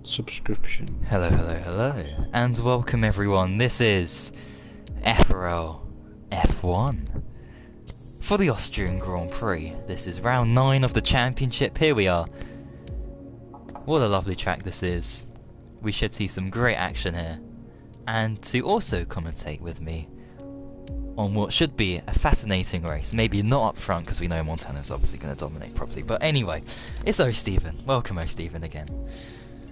subscription. Hello, hello, hello, and welcome everyone. This is FRL F1 for the Austrian Grand Prix. This is round 9 of the championship. Here we are. What a lovely track this is. We should see some great action here. And to also commentate with me on what should be a fascinating race. Maybe not up front because we know Montana's obviously going to dominate properly. But anyway, it's O Stephen. Welcome O Stephen again.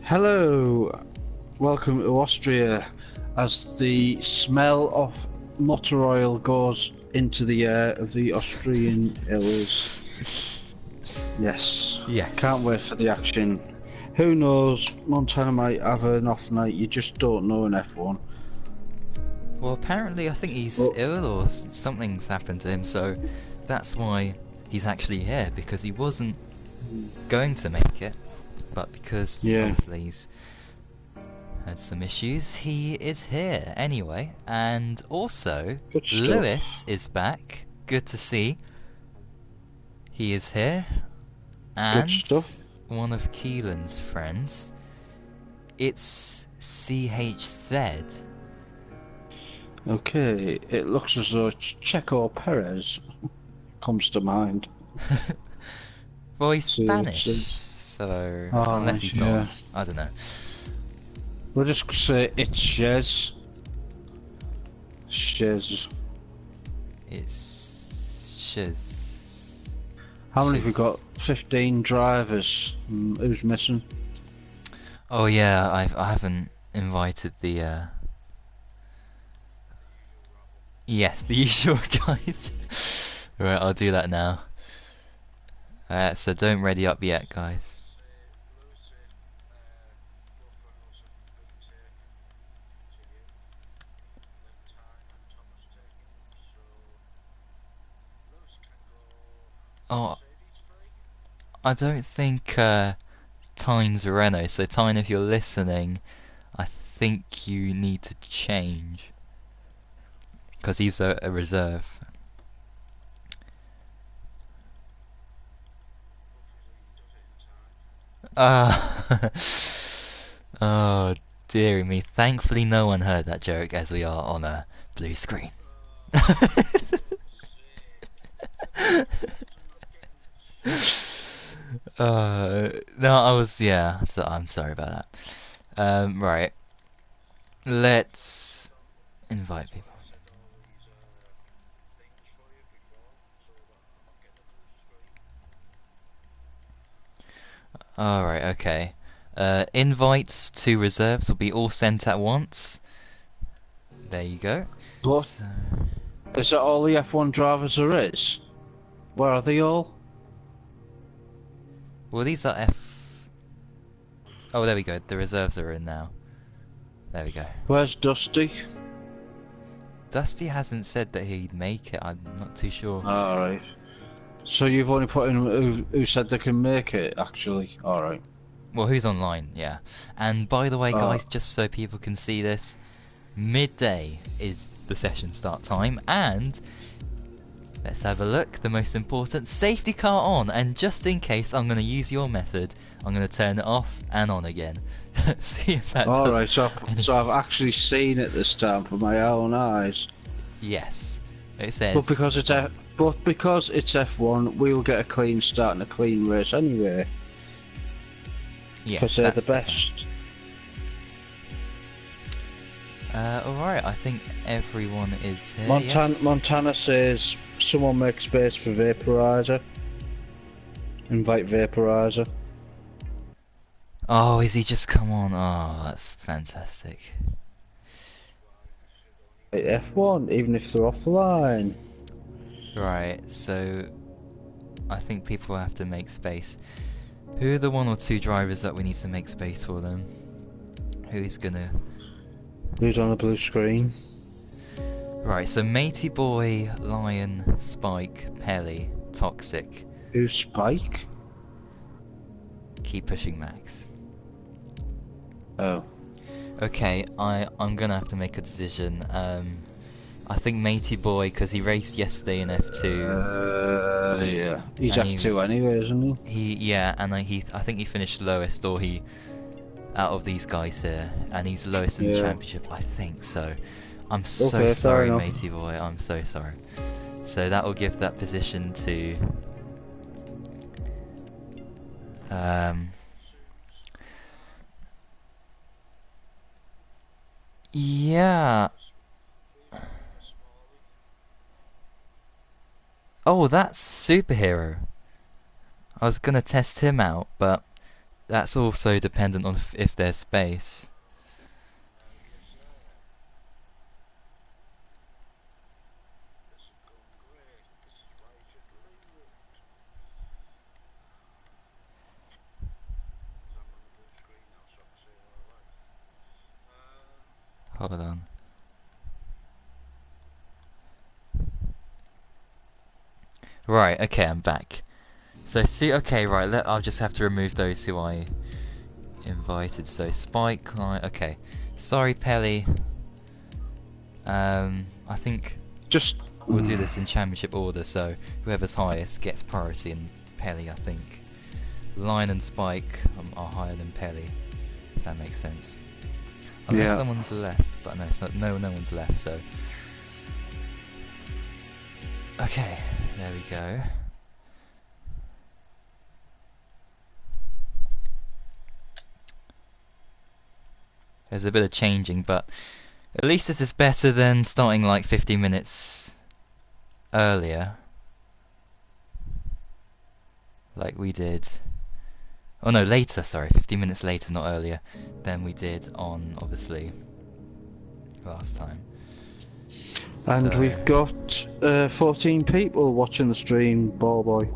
Hello, welcome to Austria. As the smell of motor oil goes into the air of the Austrian hills. Yes. Can't wait for the action. Who knows, Montana might have an off night, you just don't know in F1. Well, apparently I think he's ill or something's happened to him, so that's why he's actually here, because he wasn't going to make it, but because obviously he's had some issues, he is here anyway. And also, Lewis is back. Good to see. He is here. And one of Keelan's friends. It's CHZ. Okay, it looks as though Checo Perez comes to mind. Well, he's Spanish, so unless he's not, I don't know. We'll just say it's Shez. Shez. It's Shez. How many have we got? 15 drivers. Who's missing? Oh yeah, I haven't invited the yes, the usual guys. Right, I'll do that now. So don't ready up yet, guys. Oh, I don't think Tyne's a Renault, so Tyne, if you're listening, I think you need to change. Because he's a reserve. Oh, dearie me. Thankfully no one heard that joke as we are on a blue screen. No, I was, so I'm sorry about that. Right. Let's invite people. Alright, okay. Invites to reserves will be all sent at once. There you go. What? So... Is that all the F1 drivers there is? Where are they all? Well, these are Oh, there we go. The reserves are in now. There we go. Where's Dusty? Dusty hasn't said that he'd make it. I'm not too sure. Alright. So you've only put in who said they can make it, actually. Alright. Well, who's online, yeah. And by the way, guys, just so people can see this, midday is the session start time, and let's have a look. The most important, safety car on, and just in case I'm going to use your method, I'm going to turn it off and on again. See if that does. Alright, so I've actually seen it this time for my own eyes. Yes. It says... But because it's F1, we'll get a clean start and a clean race anyway. Yes, because they're the best. Alright, I think everyone is here. Montana says someone make space for Vaporizer. Invite Vaporizer. Oh, is he just come on? Oh, that's fantastic. F1, even if they're offline. Right, so I think people have to make space. Who are the one or two drivers that we need to make space for them? Who's on the blue screen? Right, so Matey Boy, Lion, Spike, Pelly, Toxic. Who's Spike? Keep pushing Max. Oh. Okay, I'm gonna have to make a decision. I think Matey Boy, because he raced yesterday in F2. Yeah, he's F2 anyway, isn't he? And I think he finished lowest, or he out of these guys here, and he's lowest in the Yeah. championship, I think. So I'm so Okay, fair sorry, enough. matey boy. I'm so sorry. So that will give that position to yeah. Oh, that's superhero. I was gonna test him out, but that's also dependent on if there's space. Hold on. Right, okay, I'm back. So see, okay, right, I'll just have to remove those who I invited. So Spike, okay. Sorry, Pelly. I think Just we'll do this in championship order, so whoever's highest gets priority, and Pelly, I think. Line and Spike are higher than Pelly, if that makes sense. Unless someone's left, but no, no one's left, so... Okay, there we go. There's a bit of changing, but at least this is better than starting like 50 minutes earlier. Like we did... Oh no, later, sorry, 50 minutes later, not earlier, than we did on, obviously, last time. and So, we've got 14 people watching the stream, ball boy.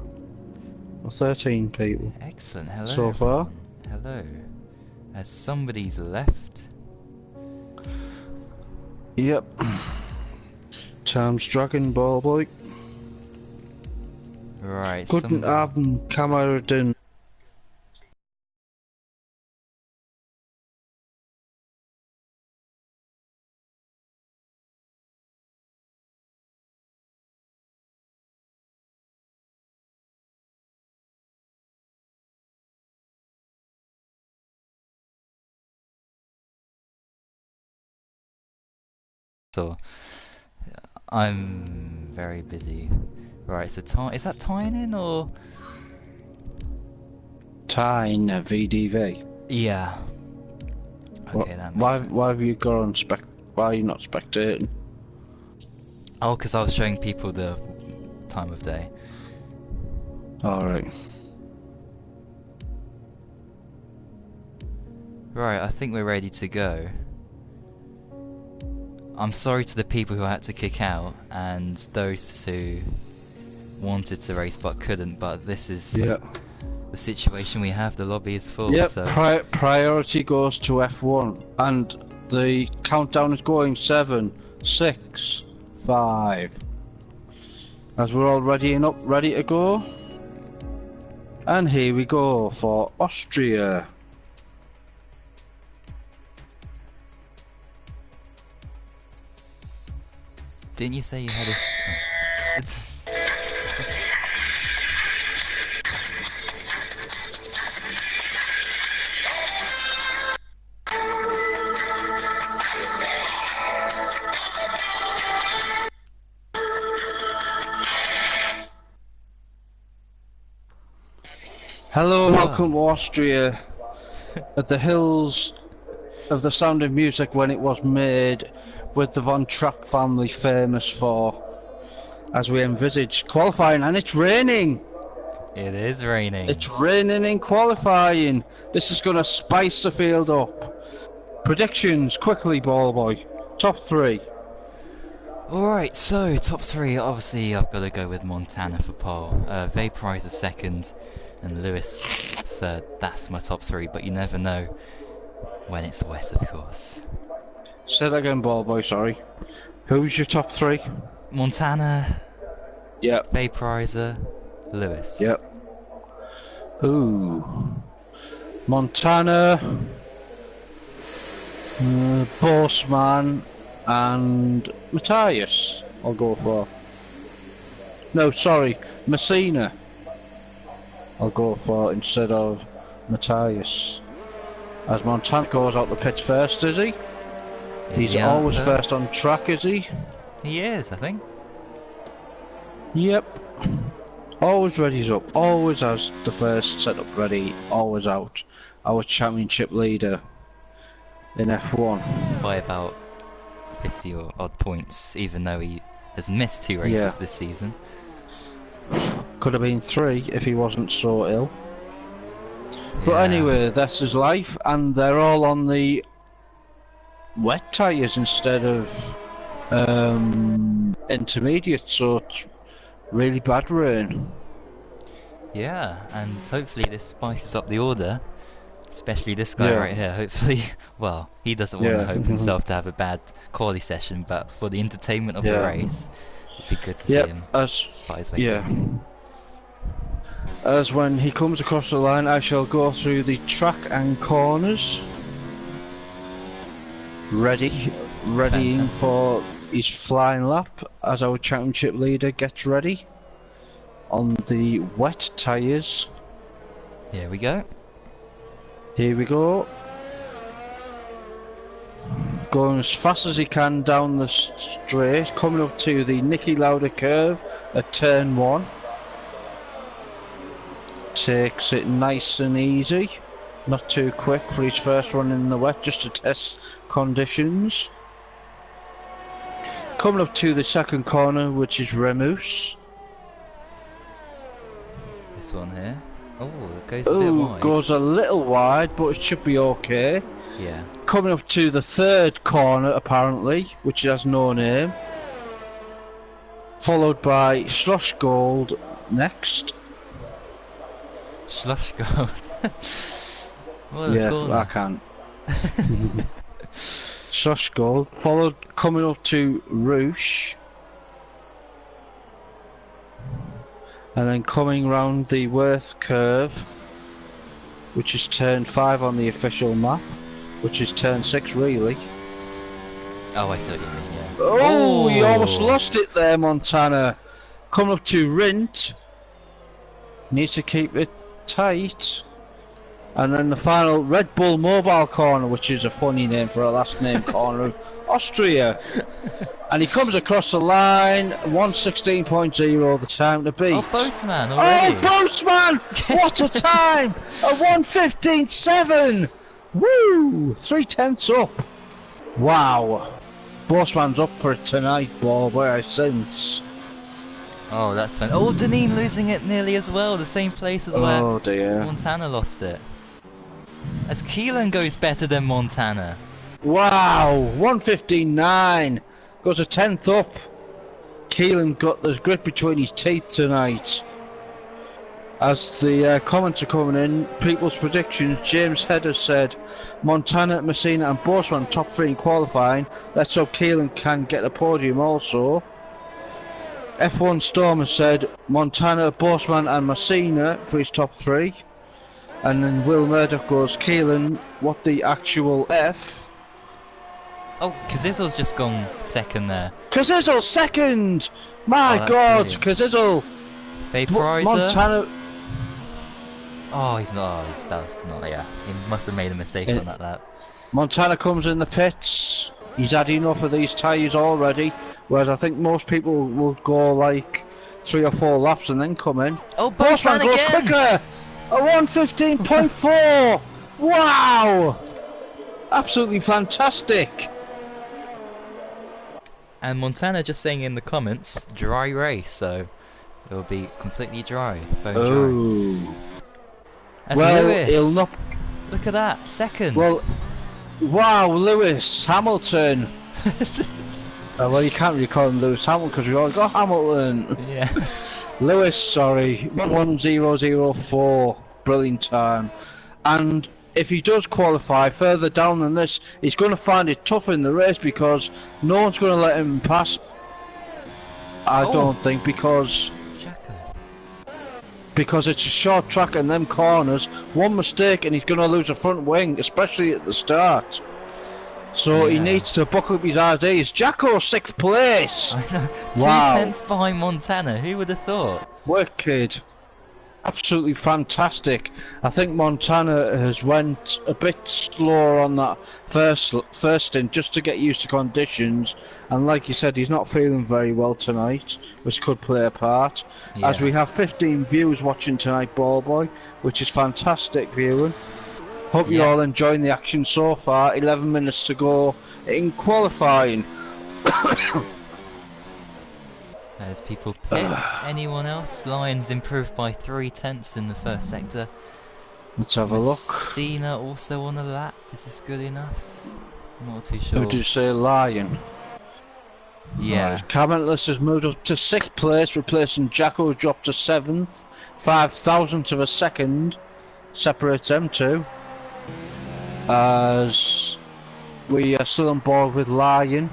Or 13 people. excellent, hello so far. everyone. Hello. As somebody's left. Yep. Time's dragging, ball boy. Right, Couldn't have camera done. So, I'm very busy. Right, so is that tying in or? Tyne VDV. Yeah. Okay, that makes Why sense. why have you gone why are you not spectating? Oh, because I was showing people the time of day. Alright. Right, I think we're ready to go. I'm sorry to the people who had to kick out, and those who wanted to race but couldn't, but this is the situation we have. The lobby is full, so... Priority goes to F1, and the countdown is going 7, 6, 5. As we're all ready to go. And here we go for Austria. Didn't you say you had a... Hello and welcome to Austria, at the hills of the Sound of Music when it was made, with the Von Trapp family famous for, as we envisage qualifying, and it's raining! It is raining. It's raining in qualifying! This is gonna spice the field up. Predictions, quickly, ball boy. Top 3. Alright, so top 3, obviously I've got to go with Montana for pole, Vaporizer second, and Lewis third. That's my top 3, but you never know when it's wet, of course. Say that again, ball boy, sorry. Who's your top 3? Montana, Yep. Vaporizer, Lewis. Yep. Ooh. Montana, Bossman, and Matthias, I'll go for. No, sorry, Messina, I'll go for instead of Matthias. As Montana goes out the pits first, is he? He's he out always first on track, is he? He is, I think. Yep. Always ready's up, always has the first setup ready, always out. Our championship leader in F1. By about 50 or odd points, even though he has missed 2 races this season. Could have been 3 if he wasn't so ill. But anyway, that's his life, and they're all on the wet tyres instead of intermediate, so it's really bad rain. Yeah, and hopefully this spices up the order, especially this guy right here. Hopefully, well, he doesn't want to hope himself to have a bad quality session, but for the entertainment of the race, it'd be good to see him fight his way through. As when he comes across the line, I shall go through the track and corners. Readying for his flying lap as our championship leader gets ready on the wet tyres. Here we go. Here we go. Going as fast as he can down the straight, coming up to the Niki Lauda curve at turn 1. Takes it nice and easy, not too quick for his first run in the wet, just to test conditions. Coming up to the second corner, which is Remus. This one here. Oh, it goes a bit wide. Goes a little wide, but it should be okay. Yeah. Coming up to the third corner, apparently, which has no name. Followed by Slush Gold next. Slush Gold. What a corner. I can't. Slush Gold, followed coming up to Roosh, and then coming round the Worth curve, which is turn 5 on the official map, which is turn 6 really. Oh, I see what you mean, yeah. Oh, you almost lost it there, Montana. Coming up to Rint, needs to keep it tight. And then the final Red Bull Mobile Corner, which is a funny name for a last name corner of Austria. And he comes across the line, 1:16.0, the time to beat. Oh, Boastman already. Oh, Boastman! What a time! A 1:15.7! Woo! 3/10 up. Wow. Boastman's up for it tonight, boy, I sense. Oh, that's fun. Oh, Deneen losing it nearly as well, the same place as where Montana lost it. As Keelan goes better than Montana. Wow, 1:15.9. Goes a 10th up. Keelan got the grit between his teeth tonight. As the comments are coming in, people's predictions, James Hedder said Montana, Messina and Boastman top 3 in qualifying. Let's hope Keelan can get a podium also. F1 Stormer said Montana, Boastman and Messina for his top 3. And then Will Murdoch goes, Keelan, what the actual F? Oh, Kazizzle's just gone second there. Kazizzle second! My God, Kazizzle! Vaporizer? Montana... Oh, he's not, that was not, yeah. He must have made a mistake on that lap. Montana comes in the pits. He's had enough of these tyres already. Whereas I think most people will go like 3 or 4 laps and then come in. Oh, Boastman goes again! quicker! A 1:15.4! Wow! Absolutely fantastic! And Montana just saying in the comments, dry race, so it will be completely dry, bone dry. As Lewis, he'll not... Look at that, second! Well, wow, Lewis Hamilton! Well, you can't really call him Lewis Hamilton because we've already got Hamilton! Yeah. Lewis, sorry, 1:10.04, brilliant time. And if he does qualify further down than this, he's going to find it tough in the race because no one's going to let him pass. I don't think, because it's a short track and them corners. One mistake and he's going to lose a front wing, especially at the start. So he needs to buckle up his ideas. Jacko, 6th place! I know. Wow. 2 tenths behind Montana, who would have thought? Work, kid. absolutely fantastic. I think Montana has went a bit slower on that first stint just to get used to conditions, and like you said, he's not feeling very well tonight, which could play a part. As we have 15 viewers watching tonight, Ball Boy, which is fantastic viewing. Hope you're all enjoying the action so far. 11 minutes to go in qualifying. There's people pits. Anyone else? Lions improved by 3/10 in the first sector. Let's have a look. Cena also on a lap. Is this good enough? I'm not too sure. Who do you say, Lion? Yeah. Right. Camelus has moved up to 6th place, replacing Jacko, who dropped to 7th. 5,000th of a second separates them two. As we are still on board with Lion.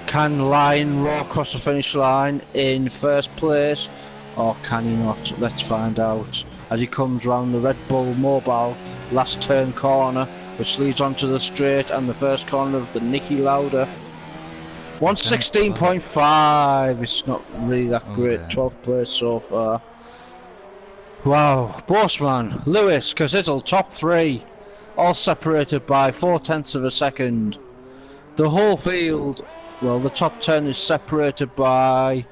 Can Lion roll across the finish line in first place, or can he not? Let's find out as he comes round the Red Bull Mobile last turn corner, which leads onto the straight and the first corner of the Niki Lauda. 116.5. It's not really that great. 12th place so far. Wow. Bossman, Lewis, Cazittle, top 3, all separated by 4/10 of a second. The whole field, well, the top 10 is separated by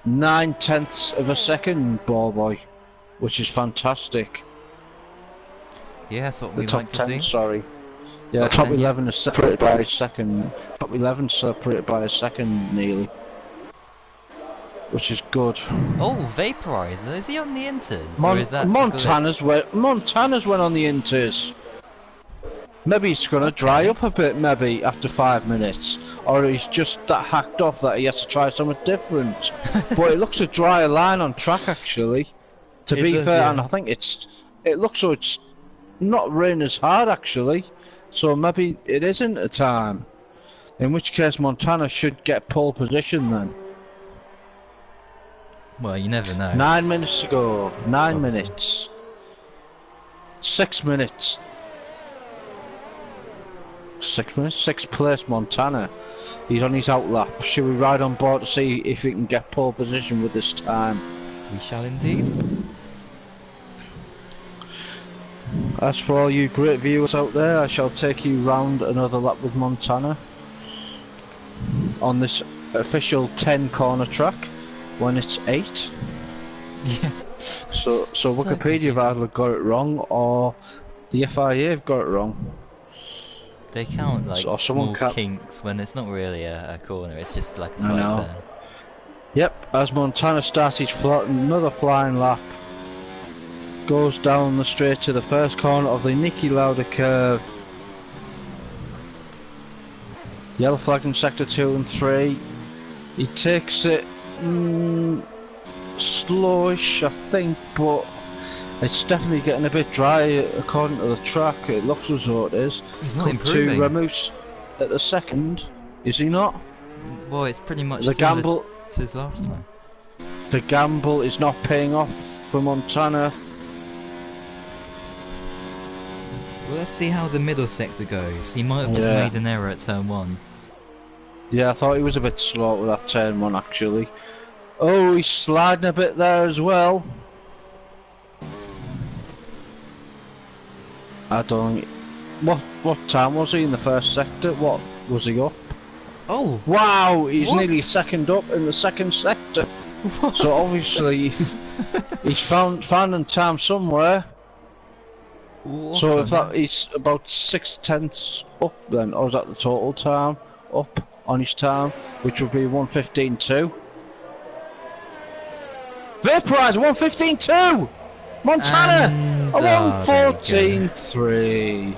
9/10 of a second, Ball Boy, which is fantastic. Yeah, that's what we top like to 10, see. sorry. Yeah, top 11 is separated by a second. Top 11 separated by a second, nearly. Which is good. Oh, Vaporizer, is he on the Inters? Or is that Montana's went on the Inters. Maybe he's going to dry up a bit, maybe, after 5 minutes. Or he's just that hacked off that he has to try something different. But it looks a drier line on track, actually. To be fair, and I think it looks so it's not raining as hard, actually. So maybe it isn't a time. In which case Montana should get pole position then. Well, you never know. 9 minutes to go. 9 minutes. 6 minutes. 6 minutes? 6th place Montana. He's on his outlap. Should we ride on board to see if he can get pole position with this time? We shall indeed. As for all you great viewers out there, I shall take you round another lap with Montana on this official 10 corner track when it's 8. Yeah. So Wikipedia have either got it wrong or the FIA have got it wrong. They count like small kinks when it's not really a corner, it's just like a slight turn. Yep, as Montana starts his another flying lap. Goes down the straight to the first corner of the Niki Lauda curve. Yellow flag in sector 2 and 3. He takes it slowish, I think, but it's definitely getting a bit dry according to the track. It looks as though it is. He's not improving. To Ramus at the second, is he not? Well, it's pretty much the gamble to his last time. The gamble is not paying off for Montana. Well, let's see how the middle sector goes. He might have just made an error at turn 1. Yeah, I thought he was a bit slow with that turn 1 actually. Oh, he's sliding a bit there as well. I don't... What time was he in the first sector? What was he up? Oh! Wow, he's nearly second up in the second sector. What? So obviously he's found a time somewhere. So if that he's about 6/10 up then, or is that the total time up on his time, which would be 1:15.2. Vaporizer 1:15.2. Montana a 1:14.3.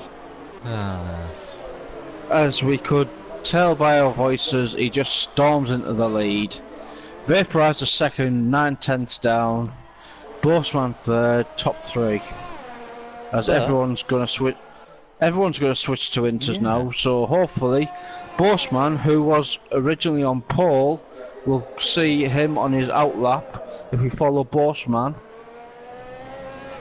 As we could tell by our voices, he just storms into the lead. Vaporizer second, 9/10 down. Bossman third, top 3. As everyone's gonna switch to Inters now, so hopefully Bossman, who was originally on pole, we'll see him on his outlap if we follow Bossman.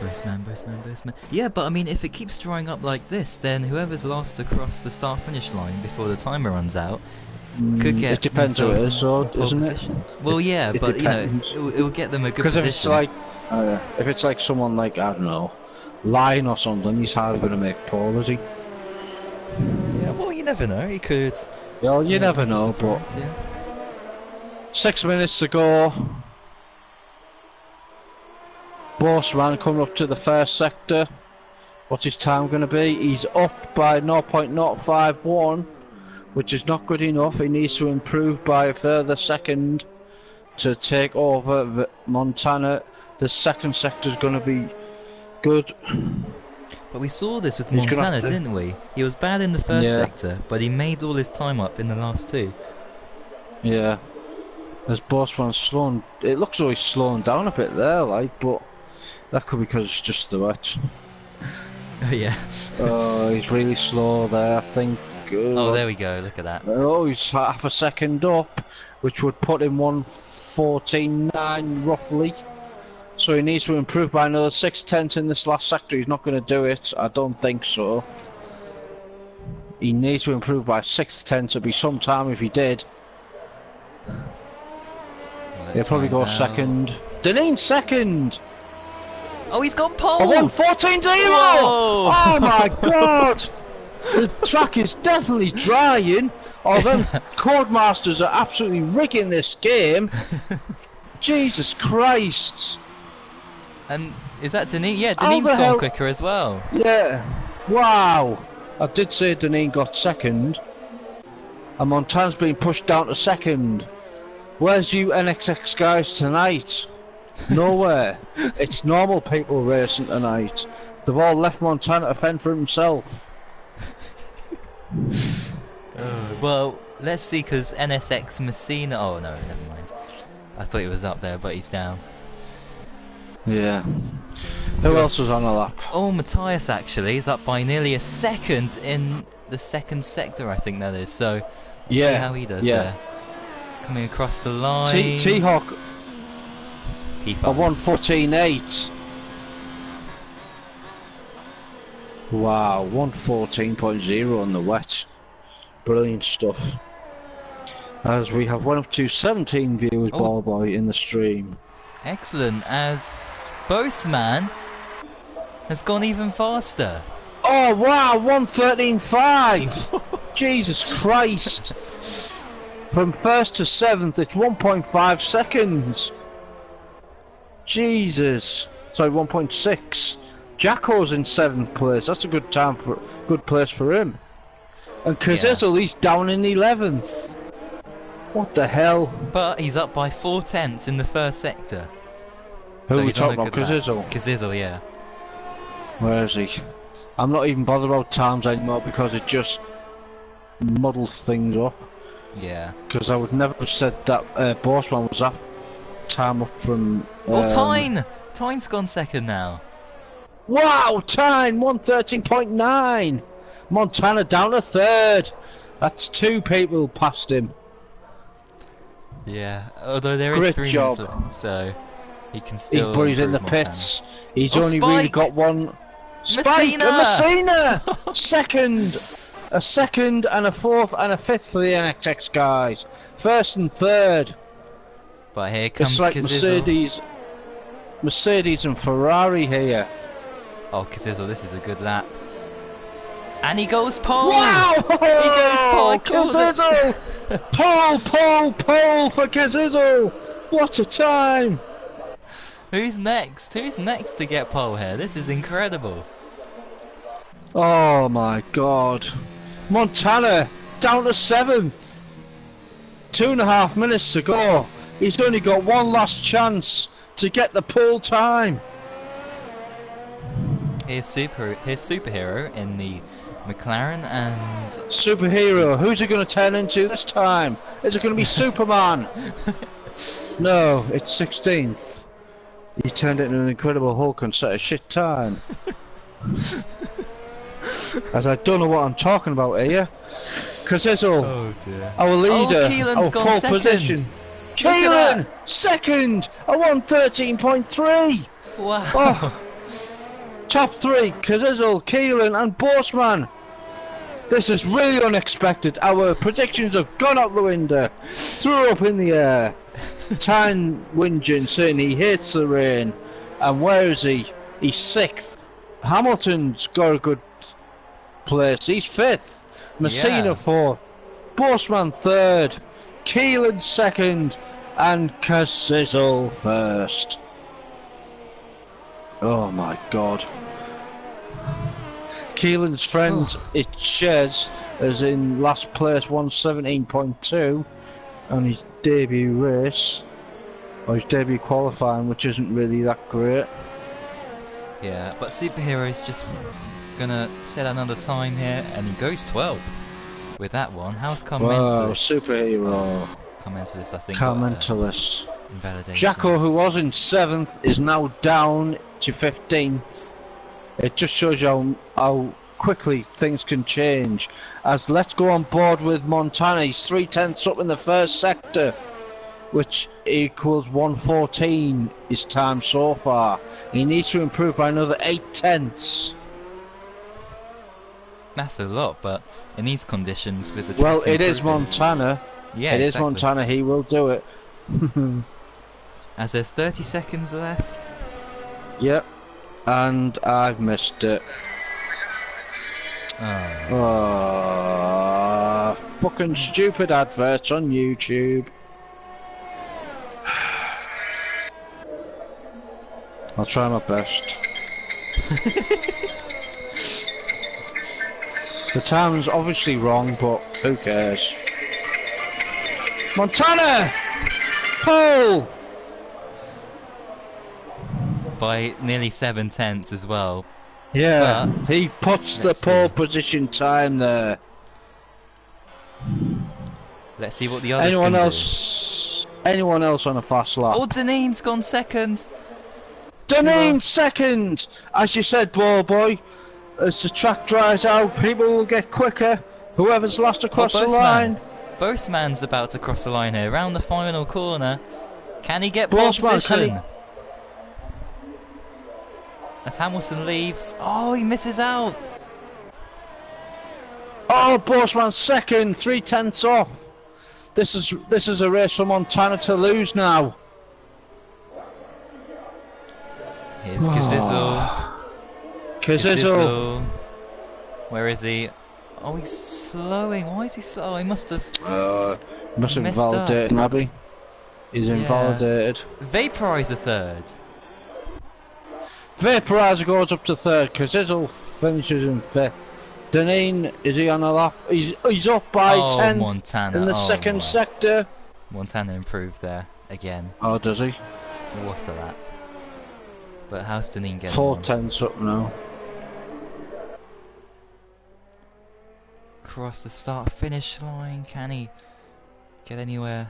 Postman. Yeah, but I mean, if it keeps drying up like this, then whoever's last across the start-finish line before the timer runs out could get. It depends who it is, so, isn't it? Well, yeah, it but depends. you know, it will get them a good Because position. if it's like someone like, I don't know, Lion or something, he's hardly going to make pole, is he? Yeah, well, you never know. He could. Well, you never know, but 6 minutes to go. Bossman coming up to the first sector. What's his time going to be? He's up by 0.051, which is not good enough. He needs to improve by a further second to take over Montana. The second sector is going to be good. But we saw this with Montana, didn't we? He was bad in the first sector, but he made all his time up in the last two. Yeah. As Bossman's slowing, it looks like he's slowing down a bit there, like, but that could be because it's just the wet. Yeah. Oh, he's really slow there, I think. Oh, there we go, look at that. Oh, he's half a second up, which would put him 1:14.9 roughly. So he needs to improve by another 0.6 in this last sector. He's not going to do it, I don't think so. He needs to improve by 0.6. It'd be some time if he did. He'll probably go second. Deneen second! Oh, he's got pole! 1:14.0! Oh my god! The track is definitely drying, or them Codemasters are absolutely rigging this game. Jesus Christ! And is that Deneen? Yeah, Deneen's gone quicker as well. Yeah. Wow! I did say Deneen got second. And Montana's been pushed down to second. Where's you NXX guys tonight? Nowhere. It's normal people racing tonight. They've all left Montana to fend for himself. Well, let's see, because NSX Messina... Oh, no, never mind. I thought he was up there, but he's down. Yeah. Who else was on the lap? Oh, Matthias actually is up by nearly a second in the second sector, I think that is. So, see how he does there. Coming across the line. T-Hawk. A 1:14.8. Wow, 1:14.0 on the wet. Brilliant stuff. As we have went up to 17 viewers, ball boy, in the stream. Excellent, as Boseman has gone even faster. Oh wow, 1:13.5. Jesus Christ. From first to seventh, it's 1.5 seconds. Jesus. Sorry, 1.6. Jacko's in 7th place. That's a good time for good place for him. And Kazizel, he's down in 11th. What the hell? But he's up by 0.4 in the first sector. Who are we talking about? Kazizel? Kazizel, yeah. Where is he? I'm not even bothered about times anymore because it just muddles things up. Yeah. Because I would never have said that Bossman was that time up from... Tyne's gone second now. Wow, Tyne, 1:13.9. Montana down to third. That's 2 people past him. Yeah, although there is 3 minutes left, so he can still. But he's in the pits. He's only really got one. Spike and Messina! Second! A second and a 4th and a 5th for the NXX guys. 1st and 3rd. But here comes it's like Mercedes and Ferrari here. Oh, Kazizel, this is a good lap. And he goes pole! Wow! He goes pole! Kazizel! Pole for Kazizel! What a time! Who's next? Who's next to get pole here? This is incredible. Oh my god. Montana down to 7th. 2.5 minutes to go. He's only got one last chance to get the pole time. Here's superhero in the McLaren and... Superhero, who's it going to turn into this time? Is it going to be Superman? No, it's 16th. He turned it into an Incredible Hulk and set a shit time. As I don't know what I'm talking about here. Kazizel, our leader, our pole position. Keelan, second, a 1:13.3. Wow. Oh, Top 3, Kazizel, Keelan and Borsman. This is really unexpected. Our predictions have gone out the window. Threw up in the air. Tan whinging, saying he hates the rain. And where is he? He's 6th. Hamilton's got a good place. He's 5th. Messina 4th. Borsman 3rd. Keelan 2nd. And Kazizel 1st. Oh my god. Keelan's friend, it shares, is in last place, 117.2 on his debut race, or his debut qualifying, which isn't really that great. Yeah, but Superhero's just gonna set another time here, and he goes 12 with that one. How's Carmentalist? Wow, Superhero. Carmentalist, I think. Carmentalist. Invalidation. Jacko, who was in 7th, is now down to 15th. It just shows you how quickly things can change. As let's go on board with Montana. He's 3/10 up in the first sector, which equals 1:14 his time so far. He needs to improve by another 8/10. That's a lot, but in these conditions with the well, track it is improving- Montana. Yeah, it exactly. is Montana. He will do it. As there's 30 seconds left. Yep, and I've missed it. Oh. Fucking stupid adverts on YouTube. I'll try my best. The time's obviously wrong, but who cares? Montana! Pole! By nearly 7/10 as well. Yeah, But, he puts the let's pole see. position time there. Let's see what the others Anyone can else? Anyone else on a fast lap? do. Oh, Deneen's gone second! Deneen else? second! As you said, ball boy, as the track dries out, people will get quicker. Whoever's last across the line. Boseman's about to cross the line here, round the final corner. Can he get pole Boseman, position? As Hamilton leaves, oh, he misses out. Oh, Borsman second, 3/10 off. This is a race for Montana to lose now. Here's Kazizel. Kazizel. Where is he? Oh, he's slowing. Why is he slow? He must have Must have messed invalidated Abby. He's invalidated. Vaporizer third. Vaporizer goes up to 3rd. Kazizel finishes in 5th. Deneen, is he on a lap? He's up by 10th Montana. in the second sector. Montana improved there again. Oh, does he? What a lap. But how's Deneen getting 4/10 up now. Across the start-finish line, can he get anywhere?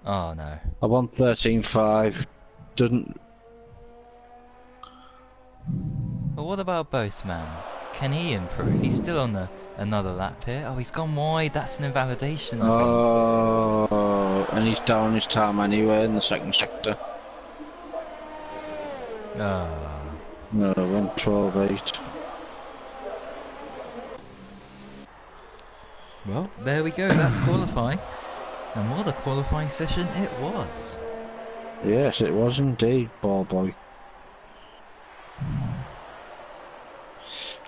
Oh no. I won 13.5. Didn't. But what about Boseman? Can he improve? He's still on another lap here. Oh, he's gone wide. That's an invalidation, I think. Oh, and he's down his time anyway in the second sector. Oh. No, 1:12.8. Well, there we go. That's qualifying. And what a qualifying session it was. Yes, it was indeed, ball boy.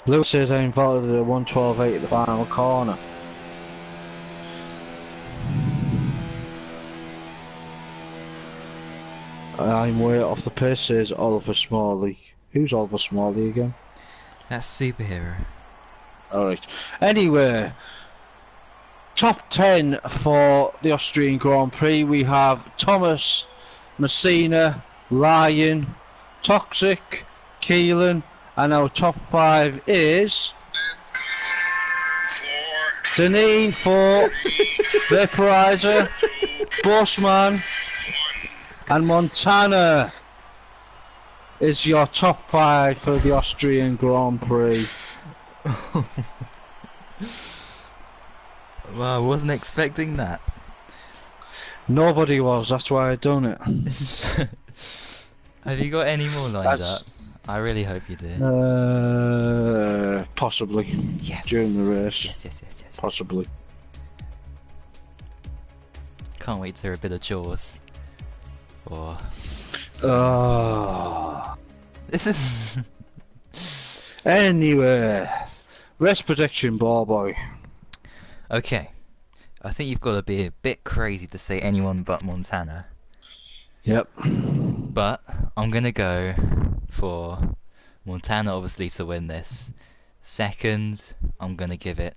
Lewis says I invalidated a 1:12.8 at the final corner. I'm way off the pace, says Oliver Smalley. Who's Oliver Smalley again? That's Superhero. Alright. Anyway, top 10 for the Austrian Grand Prix. We have Thomas, Messina, Lion, Toxic, Keelan, and our top 5 is Deneen 4, Vaporizer, Bossman, and Montana is your top 5 for the Austrian Grand Prix. Well, I wasn't expecting that. Nobody was, that's why I done it. Have you got any more lined up? I really hope you do. Possibly. Yes. During the race. Yes. Possibly. Can't wait to hear a bit of Jaws. Or... This is... Anyway. Race prediction, ball boy. Okay. I think you've got to be a bit crazy to say anyone but Montana. Yep. But I'm gonna go for Montana, obviously, to win this. Second, I'm gonna give it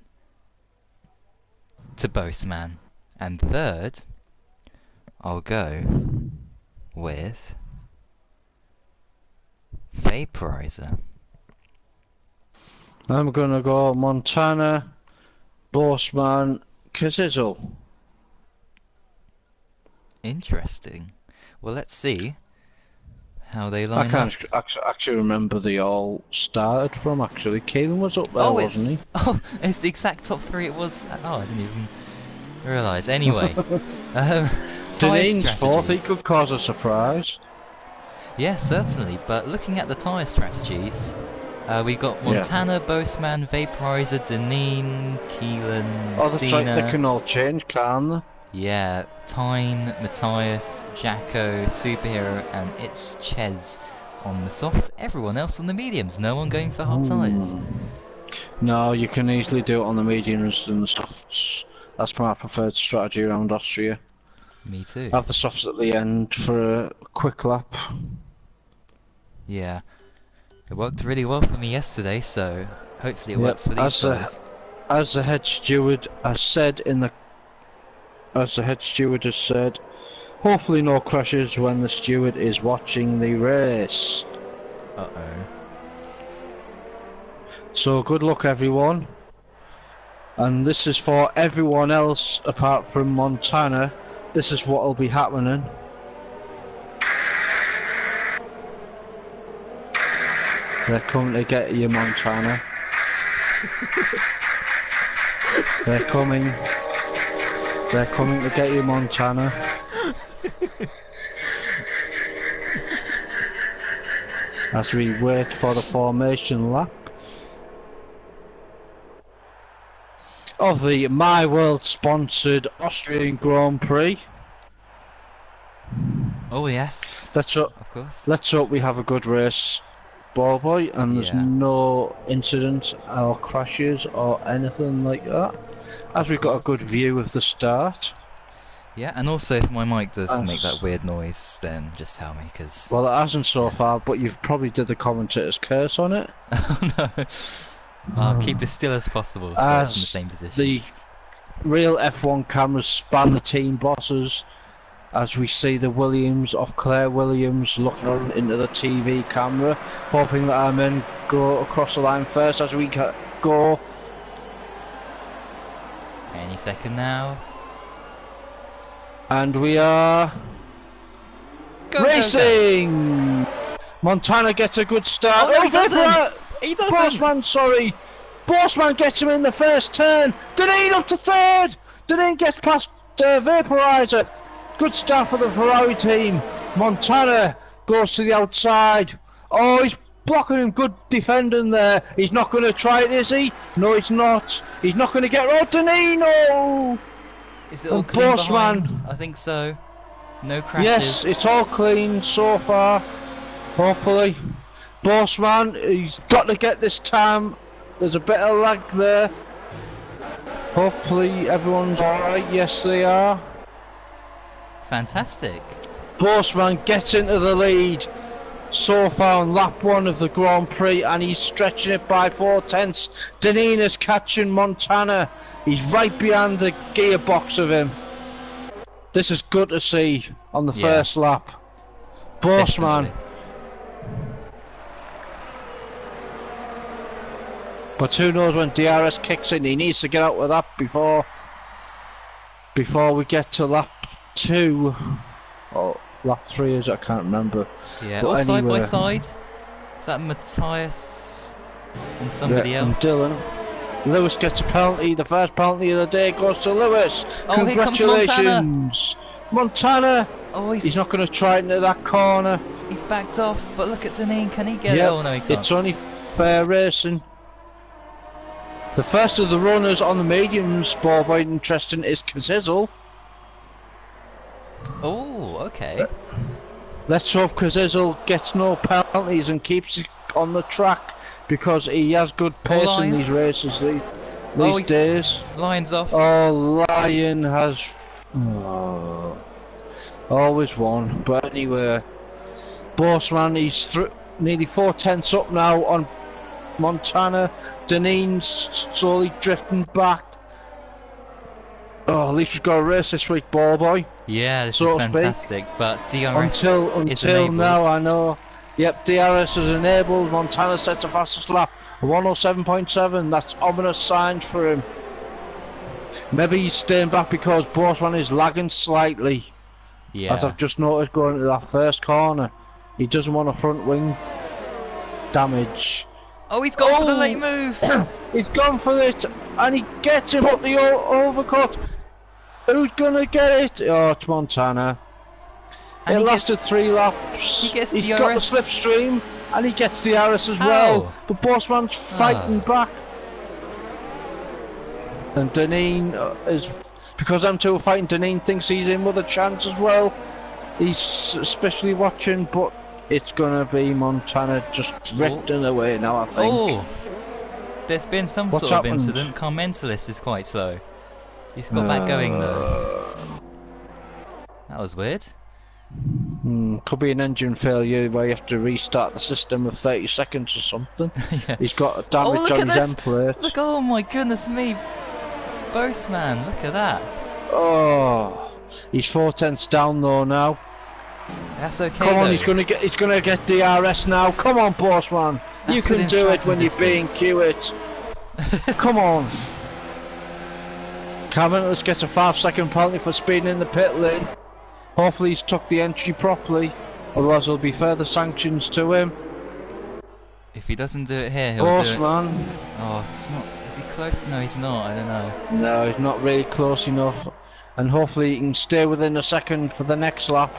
to Boseman. And third, I'll go with Vaporizer. I'm gonna go Montana, Boseman, Kazizzle. Interesting. Well, let's see how they line I can't actually remember they all started from, actually. Keelan was up there, wasn't he? Oh, it's the exact top three it was. Oh, I didn't even realise. Anyway. Deneen's tyre fourth, he strategies. could cause a surprise. Yeah, certainly. But looking at the tyre strategies, we got Montana, Boseman, Vaporizer, Deneen, Keelan, Oh, that's right, Cena. they can all change, can't they? Yeah, Tyne, Matthias, Jacko, Superhero, and it's Ches on the softs. Everyone else on the mediums. No one going for hard tyres. No, you can easily do it on the mediums and the softs. That's my preferred strategy around Austria. Me too. Have the softs at the end for a quick lap. Yeah. It worked really well for me yesterday, so hopefully it works for these guys. As the head steward has said hopefully no crashes when the steward is watching the race. Uh-oh. So good luck, everyone. And this is for everyone else apart from Montana. This is what will be happening. They're coming to get you, Montana. They're coming to get you, Montana. As we wait for the formation lap of the My World sponsored Austrian Grand Prix. Oh yes. Of course. Let's hope we have a good race, ball boy, and there's no incidents or crashes or anything like that. As we've got a good view of the start. Yeah, and also if my mic does make that weird noise, then just tell me, because... Well, it hasn't so far, but you've probably did the commentator's curse on it. Oh no. I'll keep it still as possible, so it's in the same position. The real F1 cameras span the team bosses, as we see the Williams of Claire Williams looking into the TV camera, hoping that our men go across the line first as we go. Any second now. And we are racing! Go. Montana gets a good start. Oh, no, he doesn't! He doesn't! Boseman, sorry! Boseman gets him in the first turn! Deneen up to third! Deneen gets past Vaporizer. Good start for the Ferrari team. Montana goes to the outside. Oh, he's blocking him. Good defending there. He's not going to try it, is he? No, he's not. He's not going to get road. Deneen! Oh! Is it all clean behind? I think so. No crashes. Yes, it's all clean so far. Hopefully. Boseman, he's got to get this time. There's a bit of lag there. Hopefully everyone's alright. Yes, they are. Fantastic. Boseman gets into the lead so far on lap 1 of the Grand Prix, and he's stretching it by 4/10. Deneen is catching Montana. He's right behind the gearbox of him. This is good to see on the first lap. Boseman. Definitely. But who knows when DRS kicks in, he needs to get out with that before we get to lap 2. Or lap 3 is, I can't remember. Yeah, but or side anyway. by side. Is that Matthias and somebody else? And Dylan. Lewis gets a penalty. The first penalty of the day goes to Lewis. Oh, congratulations, here comes Montana. Montana. Oh, He's not going to try it into that corner. He's backed off, but look at Deneen. Can he get it? Oh no, he can't. It's only fair racing. The first of the runners on the mediums, Ballboy and Tristan, is Kazizzle. Oh, okay. Let's hope Kazizzle gets no penalties and keeps it on the track, because he has good pace in these races these days. Lion's off. Oh, Lion has always won. But anyway, Bossman, he's nearly 4/10 up now on Montana. Deneen's slowly drifting back. Oh, at least we've got a race this week, Ballboy. Yeah, this is fantastic. But DRS until now, I know. Yep, DRS is enabled. Montana sets a fastest lap, 107.7. That's ominous signs for him. Maybe he's staying back because Bossman is lagging slightly. Yeah. As I've just noticed going into that first corner. He doesn't want a front wing damage. Oh, he's gone for the late move! He's gone for it, and he gets him up the overcut. Who's gonna get it? Oh, it's Montana. And it lasted 3 laps. He's got the slipstream, and he gets the DRS as well. But Bossman's fighting back. And Deneen is, because them two are fighting, Deneen thinks he's in with a chance as well. He's especially watching, but it's gonna be Montana just drifting away now, I think. Oh, there's been some sort of incident. Carmentalist is quite slow. He's got that going though. That was weird. Could be an engine failure where you have to restart the system of 30 seconds or something. Yeah. He's got damage on his end plate. Look, oh my goodness me. Bossman, look at that. Oh, he's 4/10 down though now. That's okay. Come on, he's gonna get DRS now. Come on, Bossman. You can do it when you're being queued. Come on. Cameron gets a 5-second penalty for speeding in the pit lane. Hopefully he's took the entry properly, otherwise there'll be further sanctions to him. If he doesn't do it here, he'll do it. Bossman. Oh, it's not. Is he close? No, he's not. I don't know. No, he's not really close enough. And hopefully he can stay within a second for the next lap.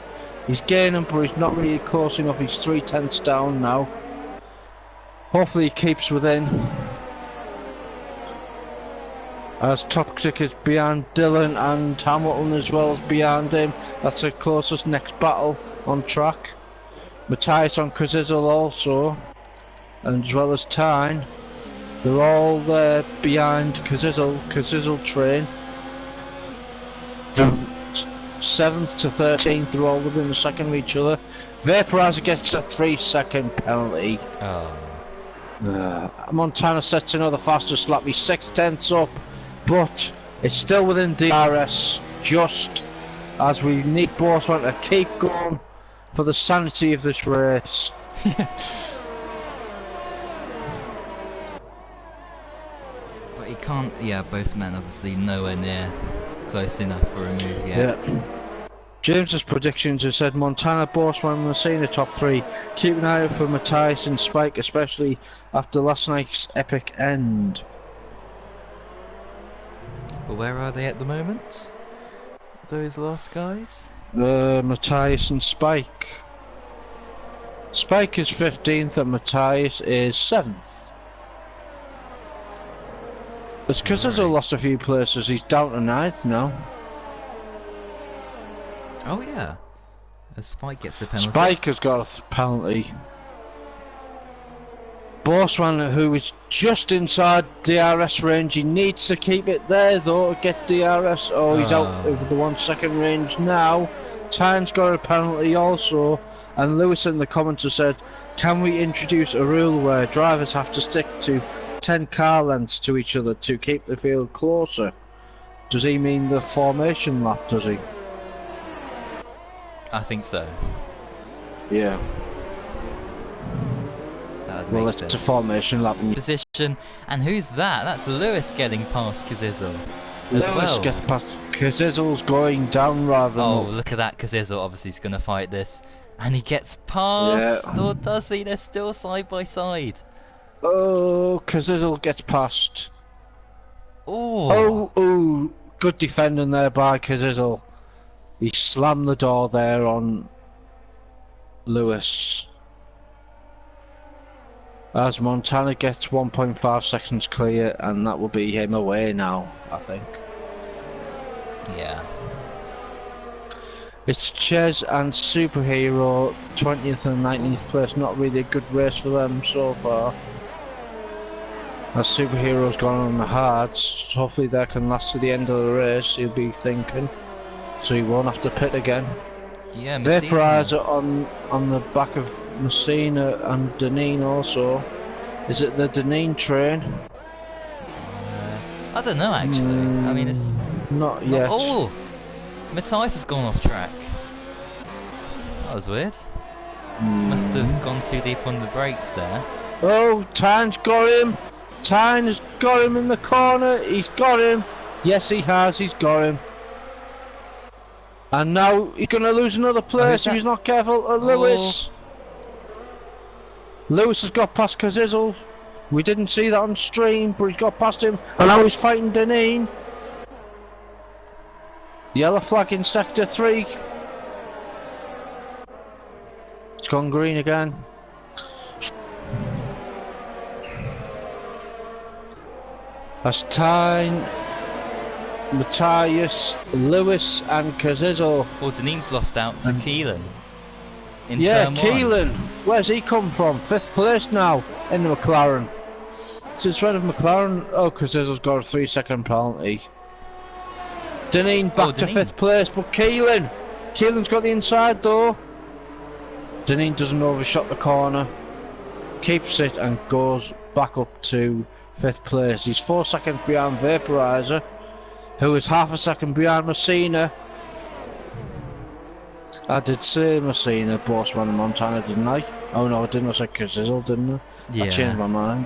He's gaining, but he's not really close enough. He's 3/10 down now. Hopefully he keeps within. As Toxic is behind Dylan, and Hamilton as well as behind him. That's the closest next battle on track. Matthias on Kazizzle also, and as well as Tyne. They're all there behind Kazizzle train. From 7th to 13th, they're all within a second of each other. Vaporizer gets a 3-second penalty. Montana sets another fastest lap. He's 6/10 up, but it's still within DRS, just as we need Bossman to keep going for the sanity of this race. But he can't, both men obviously nowhere near close enough for a move yet. Yeah. James's predictions have said Montana, Bossman and Messina top 3. Keep an eye out for Matthias and Spike, especially after last night's epic end. But where are they at the moment? Those last guys? Matthias and Spike. Spike is 15th and Matthias is 7th. It's because he's lost a few places, he's down to 9th now. Oh yeah. As Spike gets a penalty. Spike has got a penalty. Bossman, who is just inside DRS range, he needs to keep it there though to get DRS. Oh, he's out of the 1 second range now. Tyne's got a penalty also, and Lewis in the comments have said, can we introduce a rule where drivers have to stick to 10 car lengths to each other to keep the field closer? Does he mean the formation lap, does he? I think so. Yeah. Well, it's a formation lap. Position, and who's that? That's Lewis getting past Kazizzle. Lewis gets past. Kazizzle's going down rather than up. Look at that. Kazizzle obviously is going to fight this, and he gets past. Or does he? They're still side by side. Oh, Kazizzle gets past. Oh, good defending there by Kazizzle. He slammed the door there on Lewis. As Montana gets 1.5 seconds clear, and that will be him away now, I think. Yeah. It's Ches and Superhero, 20th and 19th place. Not really a good race for them so far. As Superhero's gone on the hards, hopefully they can last to the end of the race, he'll be thinking. So he won't have to pit again. Yeah, Messina. Vaporizer on the back of Messina and Deneen also. Is it the Deneen train? I don't know actually. I mean, it's not yet. Oh, Matthias has gone off track. That was weird. Must have gone too deep on the brakes there. Oh, Tyne's got him. Tyne has got him in the corner. He's got him. Yes, he has. He's got him. And now he's going to lose another place if he's not careful. Lewis. Lewis has got past Kazizel. We didn't see that on stream, but he's got past him. And now he's fighting Deneen. Yellow flag in sector 3. It's gone green again. That's Tyne, Matthias, Lewis and Kazizel. Well, Deneen's lost out to Keelan. Yeah, Keelan. Where's he come from? 5th place now in the McLaren. Since when have McLaren? Oh, Kazizel's got a 3-second penalty. Deneen back to 5th place, but Keelan's got the inside though. Deneen doesn't overshot the corner, keeps it and goes back up to 5th place. He's 4 seconds behind Vaporizer, who is half a second behind Messina. I did say Messina, Bossman and Montana, didn't I? Oh no, I didn't. I said Kazizel, didn't I? Yeah. I changed my mind.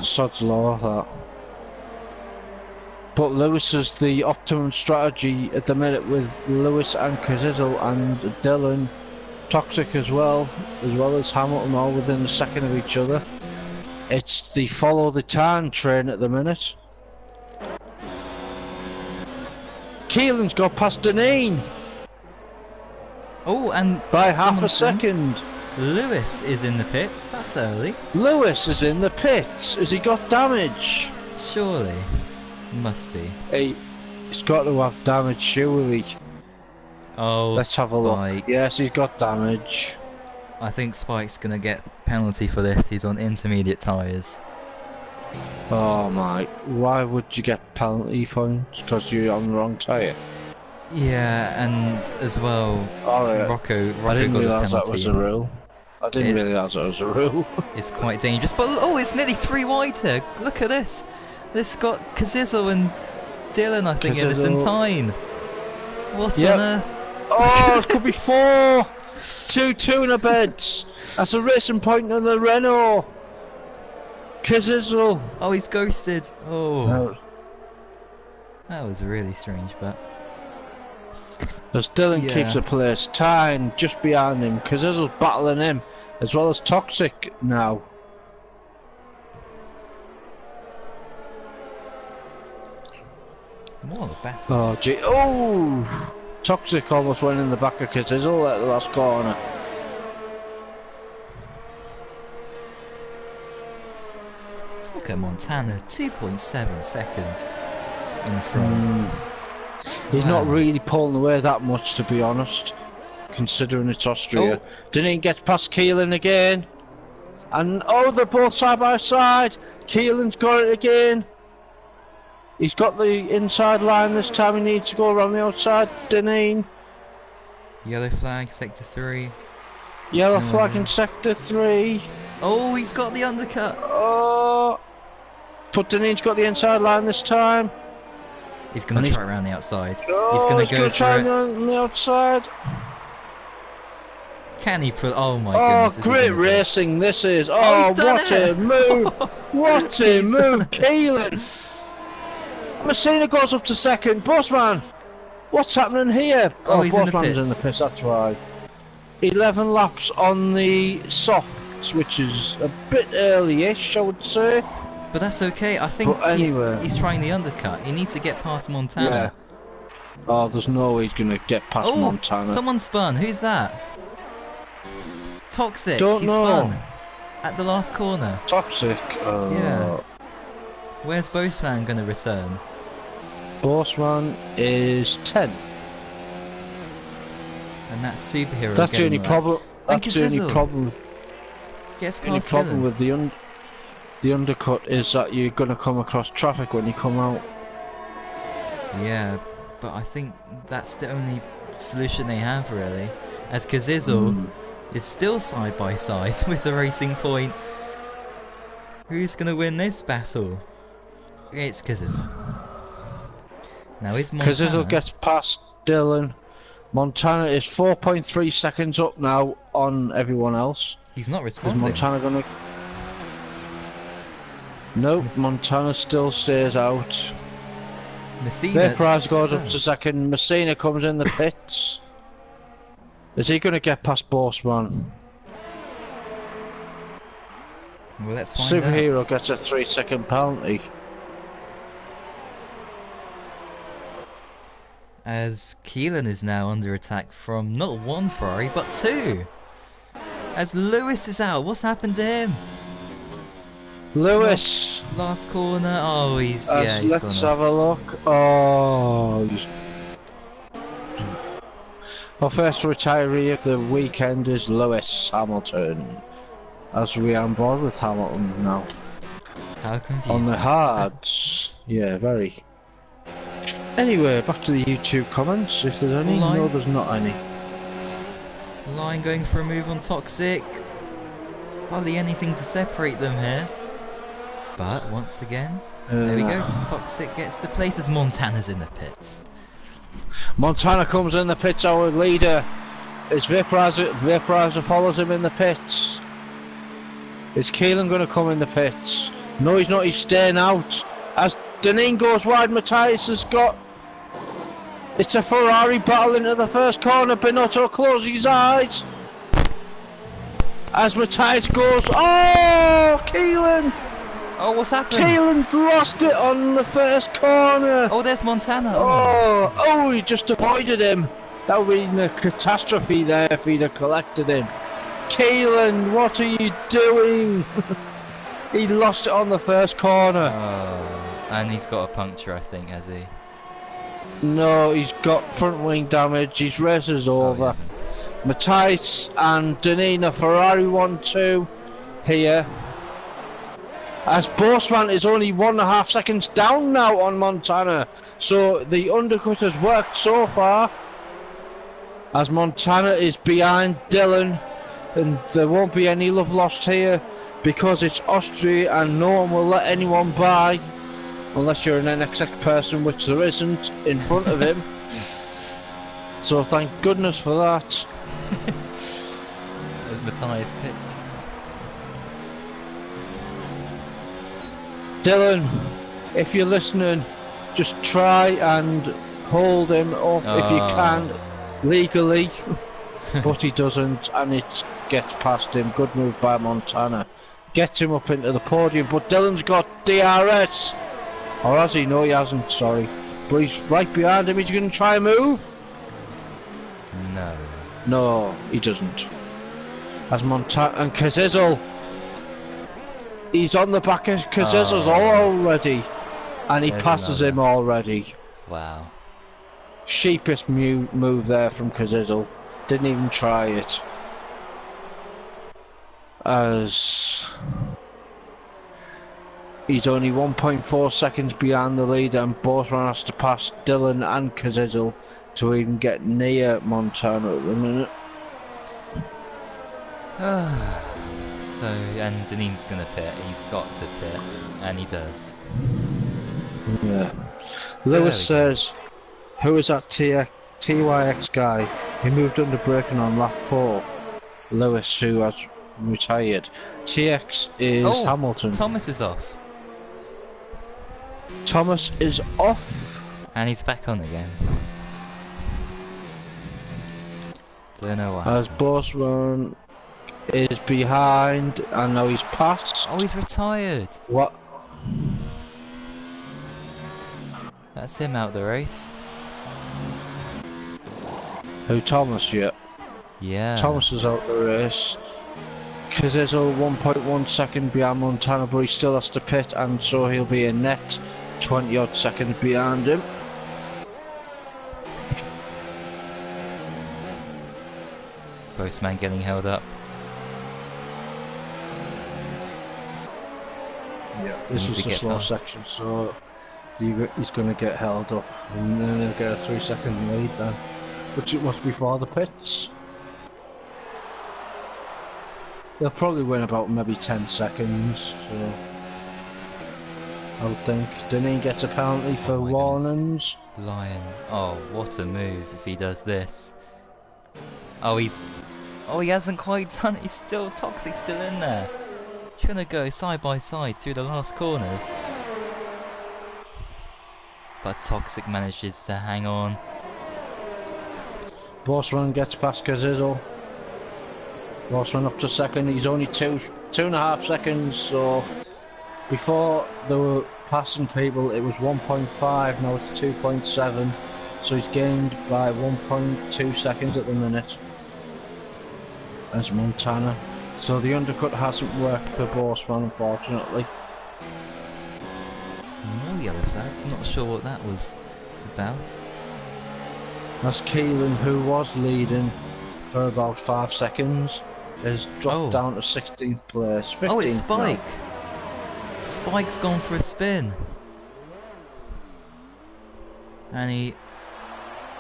Sod's law, that. But Lewis is the optimum strategy at the minute with Lewis and Kazizel and Dylan. Toxic as well as Hamilton, all within a second of each other. It's the follow the Tyne train at the minute. Keelan's got past Deneen. Oh, and by half a second. Lewis is in the pits. That's early. Lewis is in the pits. Has he got damage? Surely. Must be. He's got to have damage, surely. Oh, let's have a look. Yes, he's got damage. I think Spike's gonna get penalty for this. He's on intermediate tyres. Oh my! Why would you get penalty points? Because you're on the wrong tyre. Yeah, and as well, Rocco I didn't got realise a penalty. That was a rule. I didn't realise that was a rule. It's quite dangerous. But oh, it's nearly 3 wide here. Look at this. This got Kazizel and Dylan, I think, in this and Tyne. What on earth? Oh, it could be 4. 2 tuna beds. That's a racing point on the Renault. Kazizel. Oh, he's ghosted. Oh. No. That was really strange, but. As Dylan keeps a place, Tyne just behind him. Kazizel's battling him, as well as Toxic now. What a battle. Oh, gee. Oh! Toxic almost went in the back of Kazizel at the last corner. Look at Montana, 2.7 seconds in front. He's not really pulling away that much, to be honest, considering it's Austria. Deneen gets past Keelan again. And they're both side by side. Keelan's got it again. He's got the inside line this time. He needs to go around the outside. Deneen. Yellow flag, sector 3. Yellow flag in sector 3. Oh, he's got the undercut. Oh, but Deneen's got the inside line this time. He's going to try around the outside. Oh, he's going to go try on the outside. Can he put? Oh my goodness! Oh, great racing this is! Oh, what a move! What a move, Keelan! Messina goes up to second. Bossman, what's happening here? Oh, he's Bossman's in the pits. That's right. 11 laps on the softs, which is a bit early-ish, I would say. But that's okay. I think he's trying the undercut. He needs to get past Montana. Oh, there's no way he's gonna get past Oh, Montana. someone spun. Who's that? Toxic. Don't he know. Spun at the last corner. Toxic. Yeah. Where's Boastman gonna return? Bossman is 10th. And that superhero. That's the only problem. Thank That's you, the only Sizzle. problem. Gets The only past problem Dylan. with the undercut is that you're gonna come across traffic when you come out. Yeah, but I think that's the only solution they have really. As Kazizzle is still side by side with the Racing Point. Who's gonna win this battle? It's Kazizzle. Now is Montana. Kazizzle gets past Dylan. Montana is 4.3 seconds up now on everyone else. He's not Is responding. Montana gonna? Nope, Montana still stays out. Messina. Price goes up to second. Messina comes in the pits. Is he gonna get past Bossman? Well, let's find out. Superhero gets a 3-second penalty. As Keelan is now under attack from not one Ferrari but two. As Lewis is out, what's happened to him? Lewis. Last corner. Oh, he's yeah. He's Let's gone have a look. Oh. Our first retiree of the weekend is Lewis Hamilton. As we are on board with Hamilton now. How confusing. On the hards. Yeah, very. Anyway, back to the YouTube comments, if there's any. Line. No, there's not any. Line going for a move on Toxic. Hardly anything to separate them here. But once again, there we go. Toxic gets the place as Montana's in the pits. Montana comes in the pits, our leader. It's Vaporizer follows him in the pits. Is Keelan going to come in the pits? No, he's not, he's staying out. As Deneen goes wide, Matthias has got... It's a Ferrari battle into the first corner. Binotto closes his eyes. As Matthias goes... Oh, Keelan! Oh, what's happened? Keelan's lost it on the first corner. Oh, there's Montana. Oh, he just avoided him. That would have been a catastrophe there if he'd have collected him. Keelan, what are you doing? He lost it on the first corner. Oh, and he's got a puncture, I think, has he? No, he's got front wing damage. His race is over. Yeah. Matthias and Danina Ferrari 1-2 here. As Bossman is only 1.5 seconds down now on Montana. So the undercut has worked so far. As Montana is behind Dylan. And there won't be any love lost here. Because it's Austria and no one will let anyone by. Unless you're an NXX person, which there isn't, in front of him. So thank goodness for that. There's Matthias pits. Dylan, if you're listening, just try and hold him up if you can, legally. But he doesn't, and it gets past him. Good move by Montana. Gets him up into the podium, but Dylan's got DRS. Or has he? No, he hasn't, sorry. But he's right behind him. He's going to try and move. No. No, he doesn't. As Montana and Kazizzle. He's on the back of Kazizzle's already. And he passes him already. Wow. Sheepish move there from Kazizzle. Didn't even try it. As he's only 1.4 seconds behind the leader, and Bossman has to pass Dylan and Kazizzle to even get near Montana at the minute. So, and Deneen's gonna pit. He's got to pit, and he does. Yeah. So Lewis says, "Who is that TYX guy? He moved under braking on lap 4." Lewis, who has retired. TX is Hamilton. Thomas is off. Thomas is off. And he's back on again. Don't know why. As Bossman is behind, and now he's passed. Oh, he's retired. What? That's him out the race. Who, Thomas? Yeah. Yeah. Thomas is out the race. Cazizzo 1.1 second behind Montana, but he still has to pit, and so he'll be a net 20 odd seconds behind him. Postman getting held up. Yeah, this is a slow section, so he's going to get held up, and then he'll get a 3-second lead then, which it must be for the pits. They'll probably win about maybe 10 seconds, so I would think. Deneen gets a penalty for warnings. Lion. Oh, what a move if he does this. Oh, he hasn't quite done it. He's still Toxic, still in there. Trying to go side by side through the last corners. But Toxic manages to hang on. Bossman gets past Cazizzo. Bossman up to second. He's only 2.5 seconds, so before they were passing people it was 1.5, now it's 2.7, so he's gained by 1.2 seconds at the minute as Montana. So the undercut hasn't worked for Bossman, unfortunately. No yellow flags, I'm not sure what that was about. As Keelan, who was leading for about 5 seconds, has dropped down to 16th place. 15th oh, it's Spike! now. Spike's gone for a spin. And he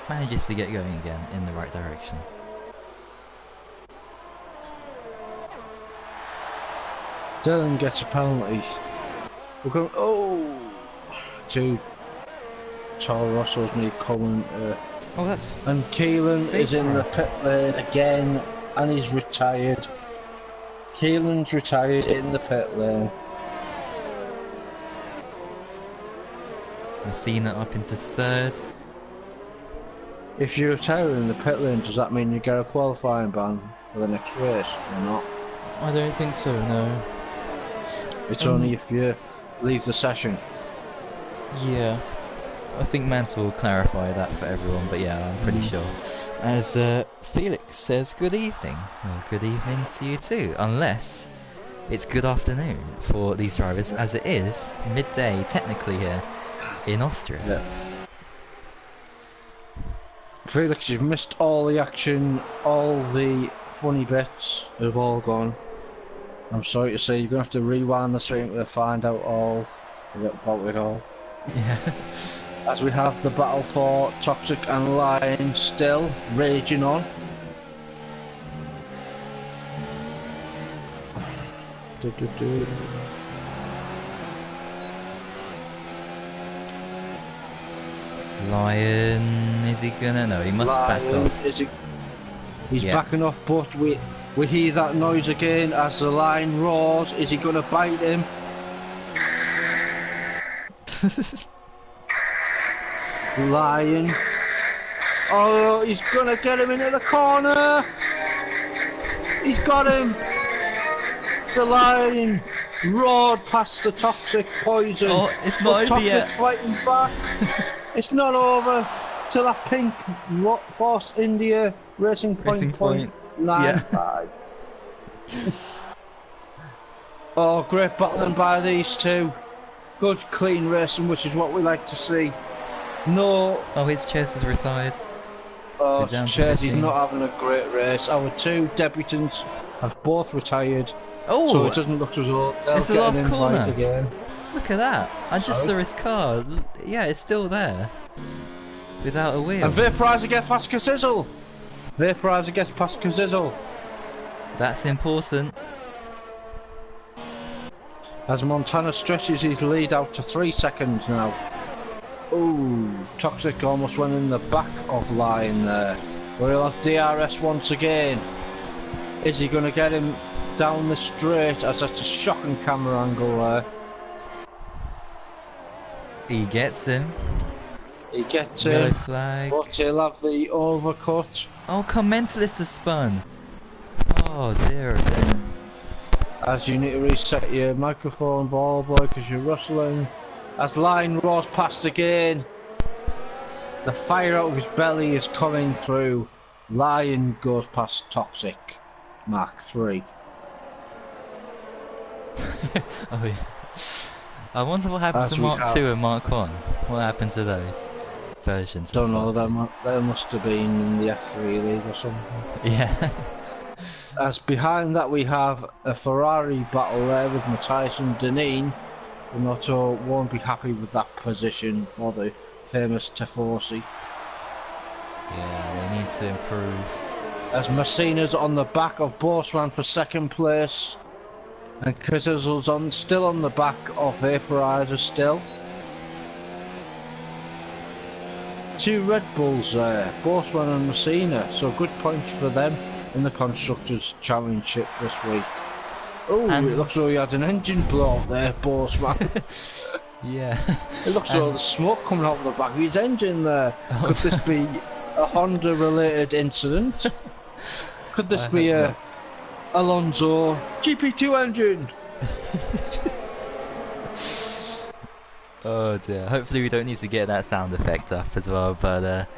manages to get going again in the right direction. Dylan gets a penalty. We're going to Toro Rosso's me coming. Oh, that's. And Keelan is in the pit lane again, and he's retired. Keelan's retired in the pit lane. Messina up into third. If you retire in the pit lane, does that mean you get a qualifying ban for the next race or not? I don't think so, no. It's only if you leave the session. Yeah. I think Manta will clarify that for everyone, but yeah, I'm pretty sure. As Felix says, good evening. Well, good evening to you too, unless it's good afternoon for these drivers, as it is midday technically here in Austria. Yeah. Felix, you've missed all the action, all the funny bits have all gone. I'm sorry to say, you're going to have to rewind the stream to find out all about it all. Yeah. As we have the battle for Toxic and Lion still raging on. Lion, is he gonna? No, he must back off. He's backing off, but we hear that noise again as the lion roars. Is he gonna bite him? Lion. Oh, he's gonna get him into the corner. He's got him. The lion roared past the Toxic poison. Oh, it's not over yet. Toxic's fighting back. It's not over till that pink Force India Racing Point 95. Oh, great battling by these two. Good clean racing, which is what we like to see. No. Oh, his Chase is retired. Oh, Chase, he's not having a great race. Our two debutants have both retired. Oh, so it doesn't look as though they'll it's the get last an invite corner again. Look at that! I just saw his car. Yeah, it's still there, without a wheel. And Vaporizer gets past Cazizzo. Vaporizer gets past Cazizzo. That's important. As Montana stretches his lead out to 3 seconds now. Ooh, Toxic almost went in the back of Lion there. But he'll have DRS once again. Is he going to get him down the straight? As that's a shocking camera angle there. He gets him. He gets Yellow him. flag. But he'll have the overcut. Oh, Commentalist has spun. Oh dear, oh dear. As you need to reset your microphone, ball boy, because you're rustling. As Lion roars past again. The fire out of his belly is coming through. Lion goes past Toxic Mark 3. Oh yeah. I wonder what happened As to we Mark have, 2 and Mark 1. What happened to those versions of don't know, Toxic? they must have been in the F3 league or something. Yeah. As behind that we have a Ferrari battle there with Matthias and Deneen. Binotto won't be happy with that position for the famous Tifosi. Yeah, they need to improve. As Messina's on the back of Borsman for second place. And Kazizl's still on the back of Vaporizer still. 2 Red Bulls there, Borsman and Messina, so good points for them in the Constructors' Championship this week. Oh, And... it looks like he had an engine blow up there, Borsman. Yeah. It looks like the smoke coming out of the back of his engine there. Oh, Could this be a Honda related incident? Could this be a Alonso GP2 engine? Oh dear, hopefully we don't need to get that sound effect up as well, but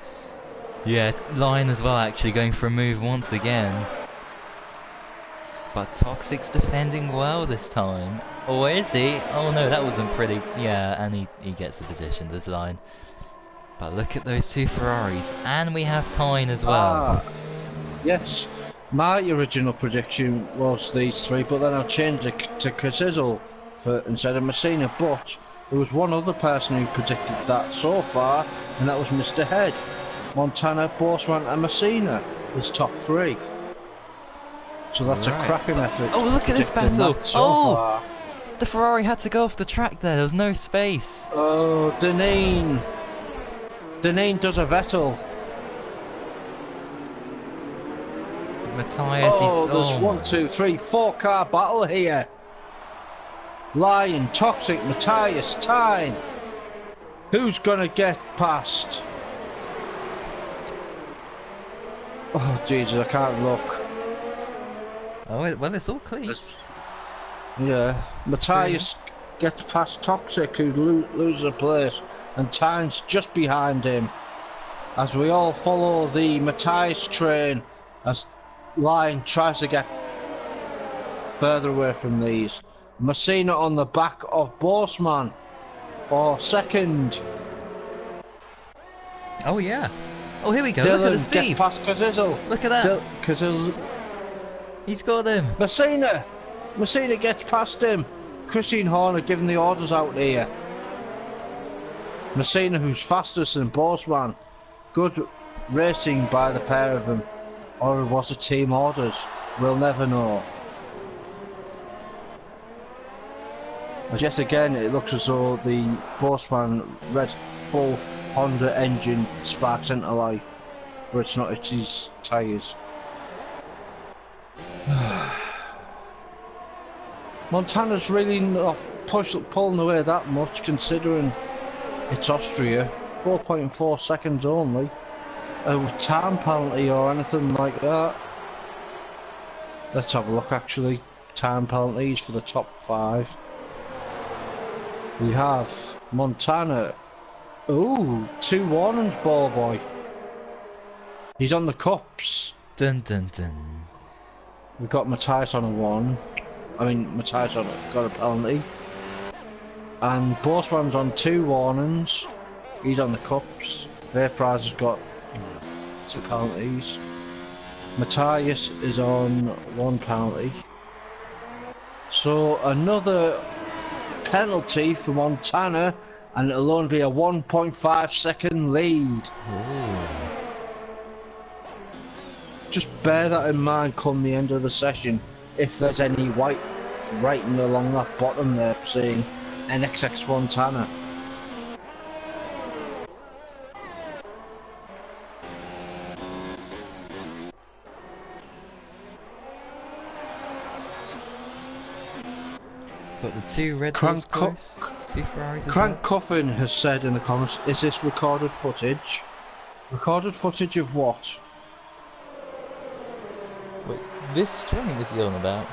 yeah, Lion as well actually going for a move once again. But Toxic's defending well this time. Or is he? Oh no, that wasn't pretty. Yeah, and he gets the position, does Lion. But look at those 2 Ferraris, and we have Tyne as well. Yes, my original prediction was these 3, but then I changed it to Kazizel for instead of Messina. But there was one other person who predicted that so far, and that was Mr. Head. Montana, Borsman and Messina is top 3. So that's a cracking effort. Oh, look at this battle! So far. The Ferrari had to go off the track there was no space. Oh, Deneen. Deneen does a Vettel. Matthias oh, is... there's 1, 2, 3, 4 car battle here. Lion, Toxic, Matthias, Tyne. Who's gonna get past? Oh Jesus, I can't look. Oh well, it's all clean. Yeah, Matthias gets past Toxic, who loses a place, and Tyne's just behind him. As we all follow the Matthias train, as Lion tries to get further away from these. Messina on the back of Borsman for second. Oh yeah. Oh, here we go. Dylan Look at the speed. gets past Kazizel. Look at that. Kazizel. He's got him. Messina gets past him. Christine Horner giving the orders out here. Messina, who's fastest than Borsman. Good racing by the pair of them. Or was it team orders? We'll never know. As yet again, it looks as though the Borsman Red Bull Honda engine sparks into life, but it's not, it's his tyres. Montana's really not pulling away that much, considering it's Austria. 4.4 seconds only. A time penalty or anything like that. Let's have a look actually. Time penalties for the top 5. We have Montana. Ooh, 2 warnings, ball boy. He's on the cups. Dun dun dun. We've got Matthias on a 1. I mean, Matthias got a penalty. And Borsman's on 2 warnings. He's on the cups. Vaporize has got 2 penalties. Matthias is on 1 penalty. So another penalty for Montana, and it'll only be a 1.5 second lead. Ooh. Just bear that in mind come the end of the session, if there's any white writing along that bottom there saying NXX Montana. Got the 2 Red Bulls, 2 Ferraris as Crank well. Coffin has said in the comments, is this recorded footage? Recorded footage of what? Wait, this string is he on about?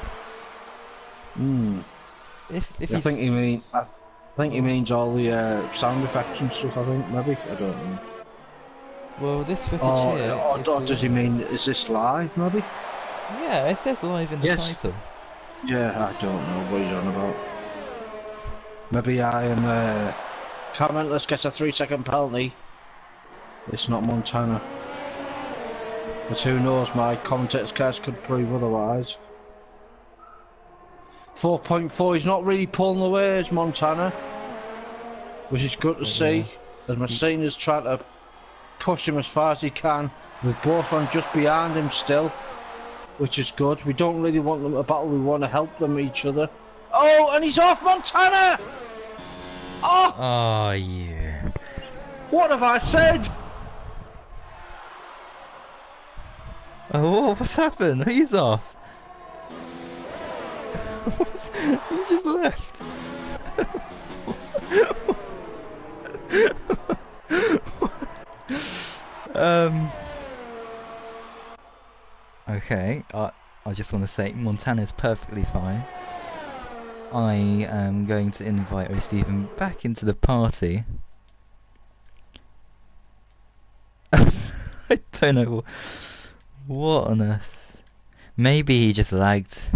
If I think he means all the sound effects and stuff. I think maybe, I don't know. Well, this footage here Or is does he mean, is this live, maybe? Yeah, it says live in the Yes. title. Yeah, I don't know what you're on about. Maybe I am, Cameron, let's get a 3-second penalty. It's not Montana. But who knows, my commentator's case could prove otherwise. 4.4, he's not really pulling away as Montana. Which is good to see. As Messina's trying to push him as far as he can. With both men just behind him still. Which is good. We don't really want them to battle, we want to help them each other. Oh, and he's off Montana! Oh! Oh, yeah. What have I said? Oh, what's happened? He's off. He's just left. Okay, I just want to say Montana's perfectly fine. I am going to invite Stephen back into the party. I don't know what on earth. Maybe he just lagged.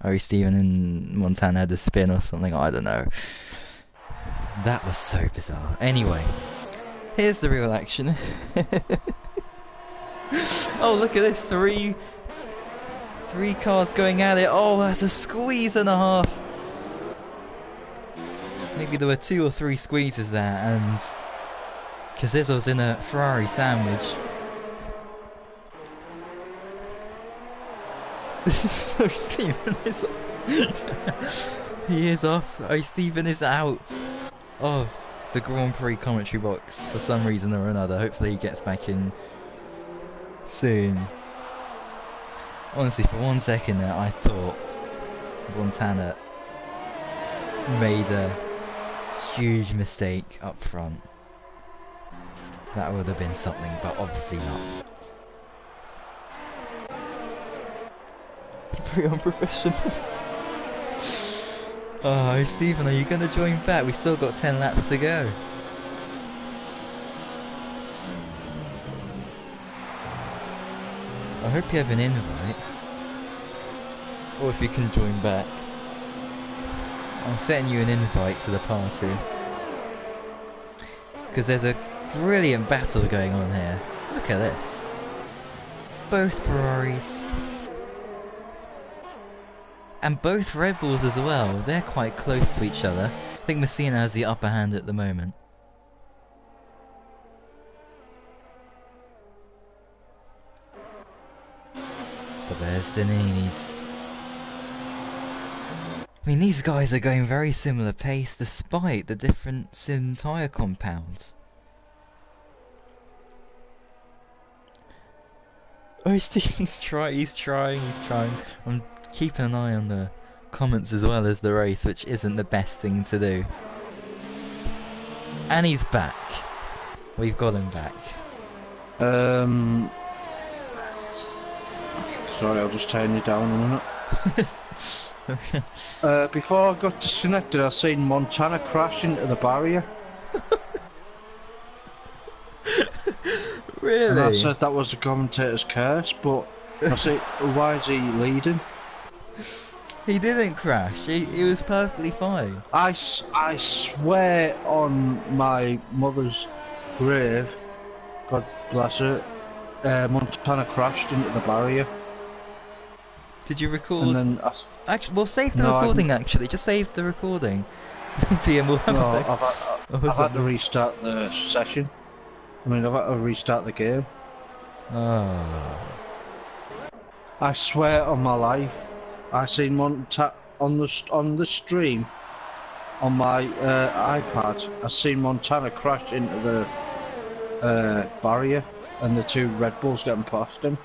Or Stephen and Montana had a spin or something, I don't know. That was so bizarre. Anyway, here's the real action. Oh, look at this, three cars going at it. Oh, that's a squeeze and a half. Maybe there were 2 or 3 squeezes there, and Cazizzo's in a Ferrari sandwich. Oh, Stephen is he is off. Oh, Stephen is out of the Grand Prix commentary box for some reason or another. Hopefully he gets back in soon. Honestly, for 1 second there, I thought Montana made a huge mistake up front. That would have been something, but obviously not. Very unprofessional. Oh, Stephen, are you going to join back? We've still got 10 laps to go. I hope you have an invite. Or if you can join back. I'm setting you an invite to the party. Because there's a brilliant battle going on here. Look at this. Both Ferraris. And both Red Bulls as well. They're quite close to each other. I think Messina has the upper hand at the moment. But there's Danini's. I mean, these guys are going very similar pace despite the difference in tyre compounds. Oh, Stephen's he's trying. I'm keeping an eye on the comments as well as the race, which isn't the best thing to do. And he's back. We've got him back. Sorry, I'll just turn you down a minute. Before I got disconnected, I seen Montana crash into the barrier. Really? And I said that was the commentator's curse, but I said, why is he leading? He didn't crash. He was perfectly fine. I swear on my mother's grave, God bless her, Montana crashed into the barrier. Did you record? And then actually, well, save the recording. Actually, just save the recording. PM will have I've had to restart the session. I mean, I've had to restart the game. Oh. I swear on my life, I seen on the stream on my iPad. I seen Montana crash into the barrier, and the 2 Red Bulls getting past him.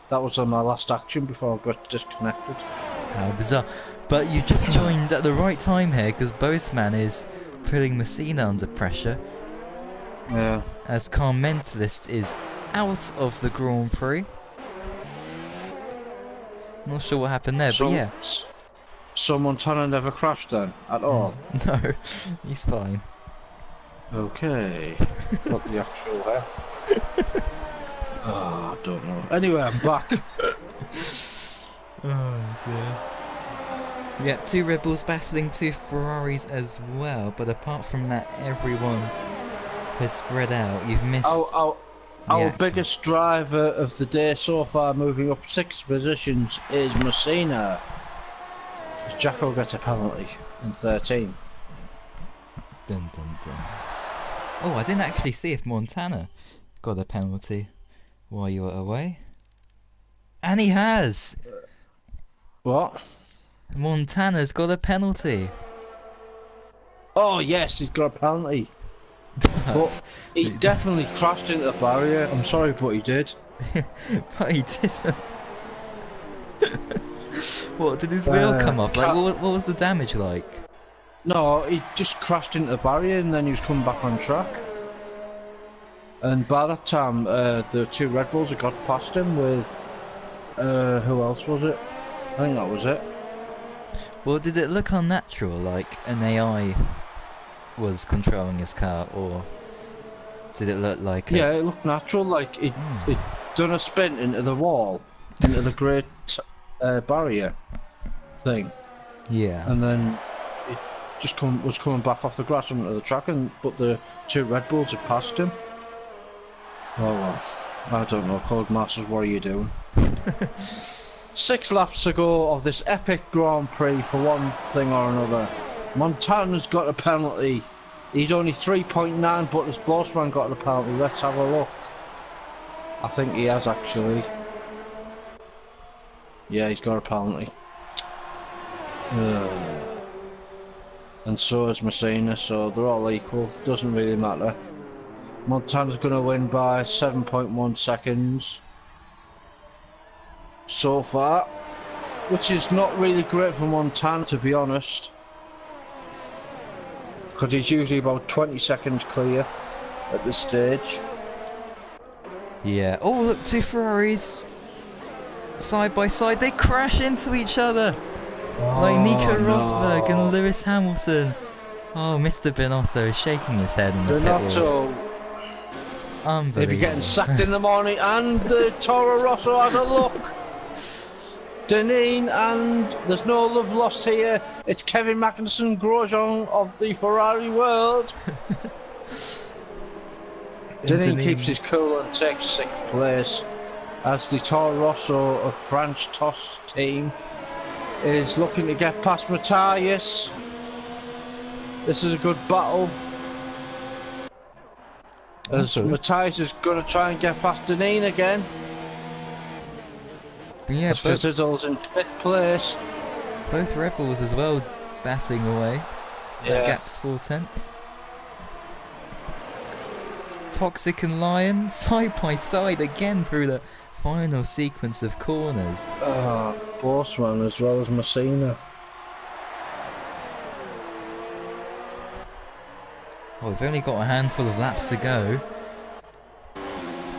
That was on my last action before I got disconnected. How bizarre! But you just joined at the right time here, because Boseman is putting Messina under pressure. Yeah. As Car Mentalist is out of the Grand Prix. Not sure what happened there, but yeah. So Montana never crashed then, at all? No, he's fine. Okay. What the actual hell? Oh, I don't know. Anyway, I'm back. Oh dear. Yeah, 2 Red Bulls battling 2 Ferraris as well, but apart from that, everyone has spread out. You've missed Our action. biggest driver of the day so far, moving up 6 positions, is Messina. Jacko gets a penalty in 13th. Dun dun dun. Oh, I didn't actually see if Montana got a penalty while you were away. And he has! What? Montana's got a penalty. Oh yes, he's got a penalty. But he definitely crashed into the barrier. I'm sorry, but he did. But he didn't. What, did his wheel come off? Like, what was the damage like? No, he just crashed into the barrier and then he was coming back on track. And by that time, the 2 Red Bulls had got past him with... who else was it? I think that was it. Well, did it look unnatural, like an AI was controlling his car, or did it look like Yeah, it looked natural, like it done a spin into the wall, into the great barrier thing. Yeah. And then it just was coming back off the grass onto the track, but the 2 Red Bulls had passed him. Oh well, I don't know, Codemasters, what are you doing? 6 laps to go of this epic Grand Prix for one thing or another. Montana's got a penalty. He's only 3.9, but this Bossman got a penalty. Let's have a look. I think he has actually. Yeah, he's got a penalty. And so is Messina, so they're all equal. Doesn't really matter. Montana's going to win by 7.1 seconds. So far, which is not really great for Montana, to be honest, because he's usually about 20 seconds clear at this stage. Yeah. Oh, look, 2 Ferraris side by side. They crash into each other, like Nico Rosberg and Lewis Hamilton. Oh, Mr. Binotto is shaking his head in the pit wall. Binotto, Unbelievable. he'll be getting sacked in the morning, and the Toro Rosso has a look. Deneen, and there's no love lost here. It's Kevin Magnussen Grosjean of the Ferrari world. Deneen keeps his cool and takes 6th place as the Toro Rosso of French TOS team is looking to get past Matthias. This is a good battle. As Matthias is going to try and get past Deneen again. Yeah, because Izzle's in 5th place. Both Red Bulls as well batting away. That gap's 4 tenths. Toxic and Lion side by side again through the final sequence of corners. Bossman as well as Messina. Well, we've only got a handful of laps to go.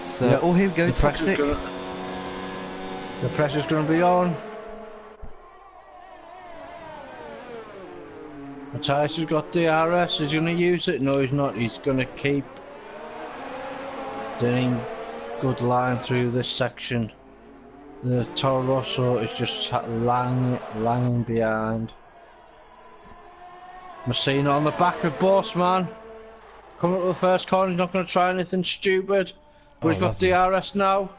So, oh, here we go, Toxic. The pressure's going to be on. Matthias has got DRS. Is he going to use it? No, he's not. He's going to keep. Deneen, good line through this section. The Toro Rosso is just langing behind. Messina on the back of Bossman. Coming up to the first corner. He's not going to try anything stupid. But he's got DRS now.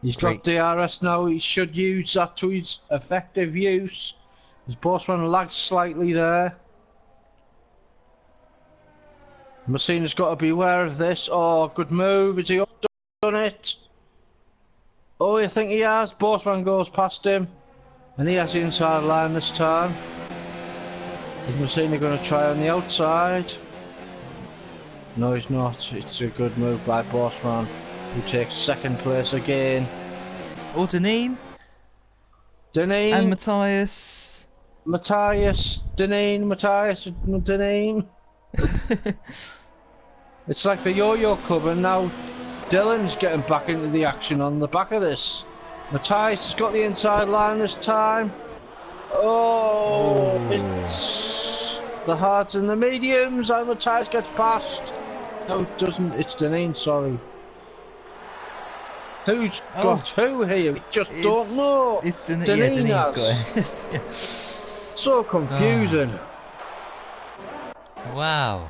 He's got DRS now, he should use that to his effective use. His Bossman lagged slightly there. Messina's got to be aware of this. Oh, good move. Has he done it? Oh, you think he has? Bossman goes past him. And he has the inside line this time. Is Messina going to try on the outside? No, he's not. It's a good move by Bossman, who takes 2nd place again. Oh, Deneen. And Matthias. Deneen. It's like the Yo-Yo Club, and now Dylan's getting back into the action on the back of this. Matthias has got the inside line this time. Oh, it's the hards and the mediums, and Matthias gets past. No, it doesn't. It's Deneen, sorry. Who's got who here? We just don't know. It's Deneen Deneen's has. got it. Yeah. So confusing. Wow.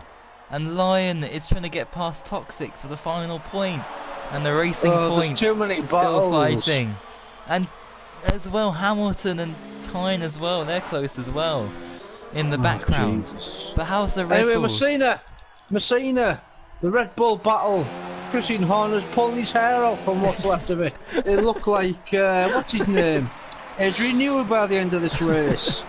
And Lion is trying to get past Toxic for the final point. And the racing point there's too many is still battles. fighting. And as well, Hamilton and Tyne as well, they're close as well. In the background. Jesus. But how's the Red Bulls? Messina, the Red Bull battle. Christian Horner's pulling his hair out from what's left of it. It looked like, what's his name? Adrian Newey by the end of this race.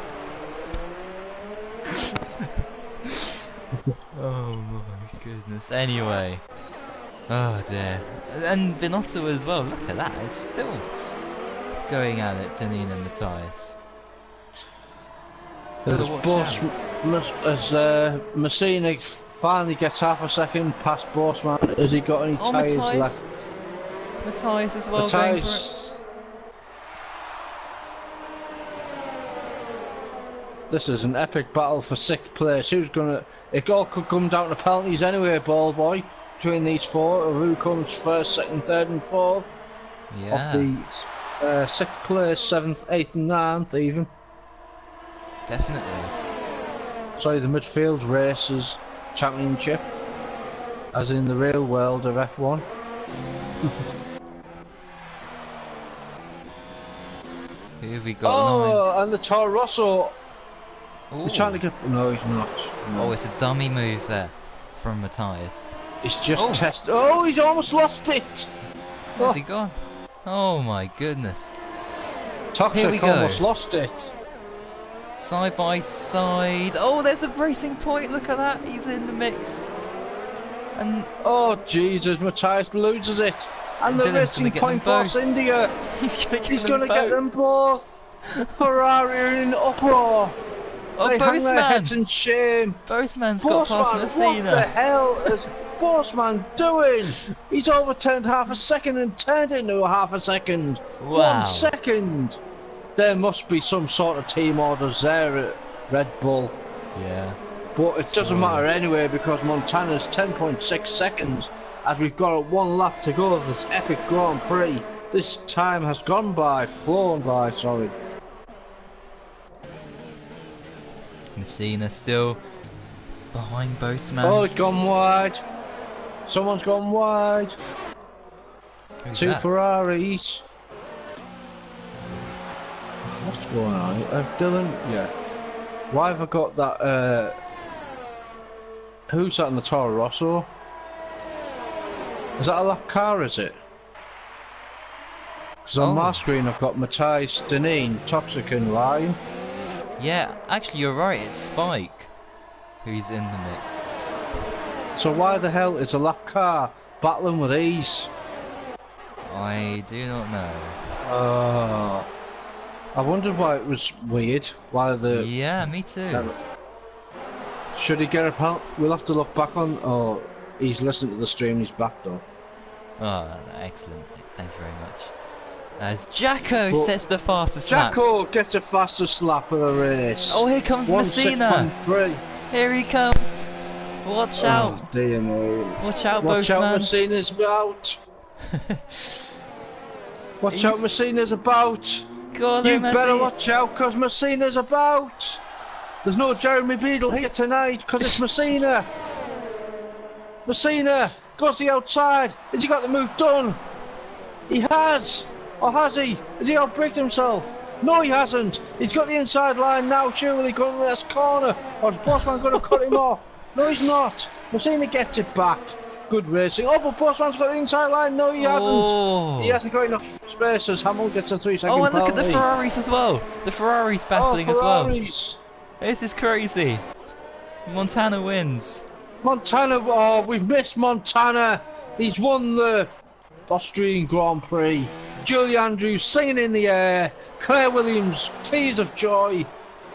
Oh my goodness. Anyway. Oh dear. And Binotto as well, look at that. It's still going at it, Deneen and Matthias. As Messina finally gets half a second past Bossman, has he got any tyres left? Matthias as well going for it. This is an epic battle for 6th place. Who's gonna... It all could come down to penalties anyway, ball boy. Between these four, of who comes first, second, third and fourth. Yeah. Of the 6th place, 7th, 8th and 9th even. Definitely. Sorry, the midfield races championship. As in the real world of F1. Who have we got? And the Toro Rosso. Ooh. He's trying to get... No, he's not. No. Oh, it's a dummy move there from Matthias. He's just Oh, he's almost lost it. Where's he gone? Oh my goodness. Toxic almost lost it. Side by side. Oh, there's a racing point. Look at that. He's in the mix. And oh Jesus, Matthias loses it. And the racing point Force India. He's gonna get them both. Ferrari are in uproar. Oh, they hang their heads in shame. Bossman's got past Messina. What the hell is Bossman doing? He's overturned half a second and turned into a half a second. Wow. 1 second. There must be some sort of team orders there at Red Bull. Yeah. But it doesn't matter anyway because Montana's 10.6 seconds as we've got 1 lap to go of this epic Grand Prix. This time has gone by, flown by, sorry. Messina still behind Bossman. Oh, it's gone wide. Someone's gone wide. Who's 2 that? Ferraris. What's going on? Dylan? Yeah. Why have I got that, who's that in the Toro Rosso? Is that a lap car, is it? Because on my screen I've got Matthias, Deneen, Toxic and Lion. Yeah, actually you're right, it's Spike who's in the mix. So why the hell is a lap car battling with ease? I do not know. I wondered why it was weird. Why the... Yeah, me too. Should he get a penalty? We'll have to look back on... Oh, he's listening to the stream, he's backed off. Oh, excellent. Thank you very much. As Jacko sets the fastest lap. Jacko gets a fastest lap of the race. Oh, here comes Messina. 6.3. Here he comes. Watch out. Oh, dear me. Watch out, Watch Bossman. out, Messina's about. Watch out, Messina's about. God, you better watch out, because Messina's about. There's no Jeremy Beadle here tonight, because it's Messina. Messina goes to the outside. Has he got the move done? He has. Or has he? Has he outbraked himself? No, he hasn't. He's got the inside line now. Surely going to the last corner. Or is Bossman going to cut him off? No, he's not. Messina gets it back. Good racing. Oh, but Bossman's got the inside line. No, he hasn't. He hasn't got enough space as Hamill gets a 3-second penalty. Oh, and look at the Ferraris as well. The Ferraris battling as well. This is crazy. Montana wins. Montana. Oh, we've missed Montana. He's won the Austrian Grand Prix. Julie Andrews singing in the air. Claire Williams, tears of joy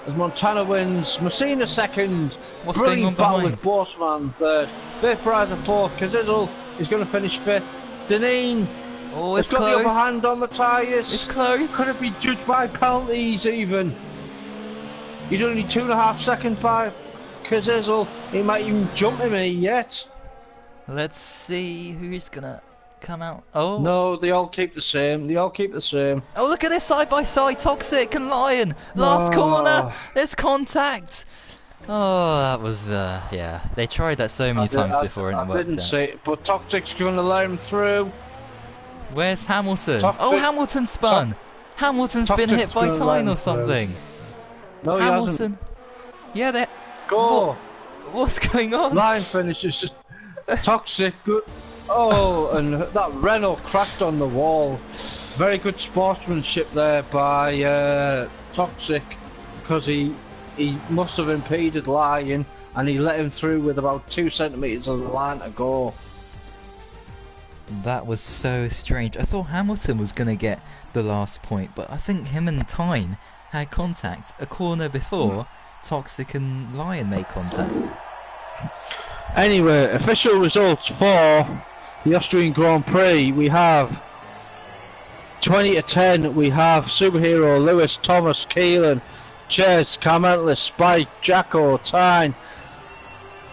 as Montana wins. Messina second. What's going on behind? With Bossman third. Vaporizer fourth. Kazizel is going to finish fifth. Deneen has got the upper hand on Matthias. It's close. Could it be judged by penalties even? He's only 2.5 seconds by Kazizel. He might even jump him yet. Let's see who's gonna come out. Oh, No, they all keep the same. They all keep the same. oh! Look at this side by side, Toxic and Lion. Last corner. Oh, There's contact. Oh, that was yeah. They tried that so many times before and it I worked didn't out. say it, but Toxic's going to let him through. Where's Hamilton? Toxic, Oh, Hamilton spun. Hamilton's been Toxic's hit by gonna let Tyne him or through. something. No, he hasn't. Hamilton. Yeah, they. Go. What's going on? Line finishes. Just Toxic. Good. Oh, and that Renault crashed on the wall. Very good sportsmanship there by Toxic, because he must have impeded Lion, and he let him through with about 2 centimeters of the line to go. That was so strange. I thought Hamilton was gonna get the last point, but I think him and Tyne had contact a corner before Toxic and Lion made contact. Anyway, official results for the Austrian Grand Prix. We have 20-10. We have Superhero, Lewis, Thomas, Keelan, Ches, Carmentless, Spike, Jacko, Tyne,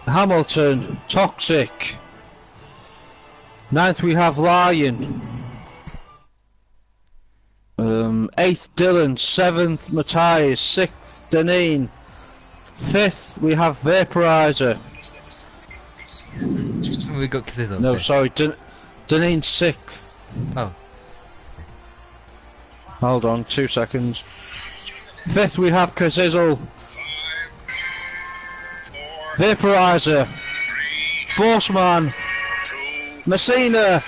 Hamilton, Toxic. 9th we have Lion. 8th Dylan, 7th Matthias, 6th Deneen, 5th we have Vaporizer. We got Kazizo. No, sorry, Deneen 6th. Oh. Hold on, 2 seconds. 5th we have Kazizzle. Vaporizer. Bossman. Messina.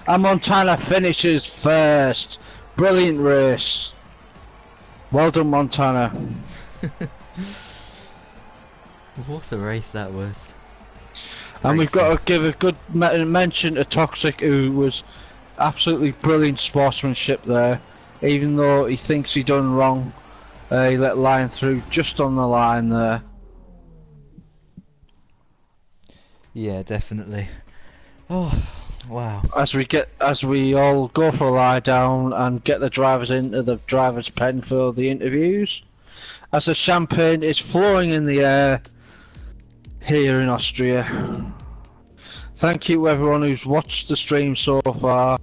And Montana finishes first. Brilliant race. Well done, Montana. What a race that was. And we've got to give a good mention to Toxic, who was absolutely brilliant sportsmanship there. Even though he thinks he done wrong, he let Lion through just on the line there. Yeah, definitely. Oh, wow. As we all go for a lie down and get the drivers into the driver's pen for the interviews, as the champagne is flowing in the air here in Austria. Thank you everyone who's watched the stream so far.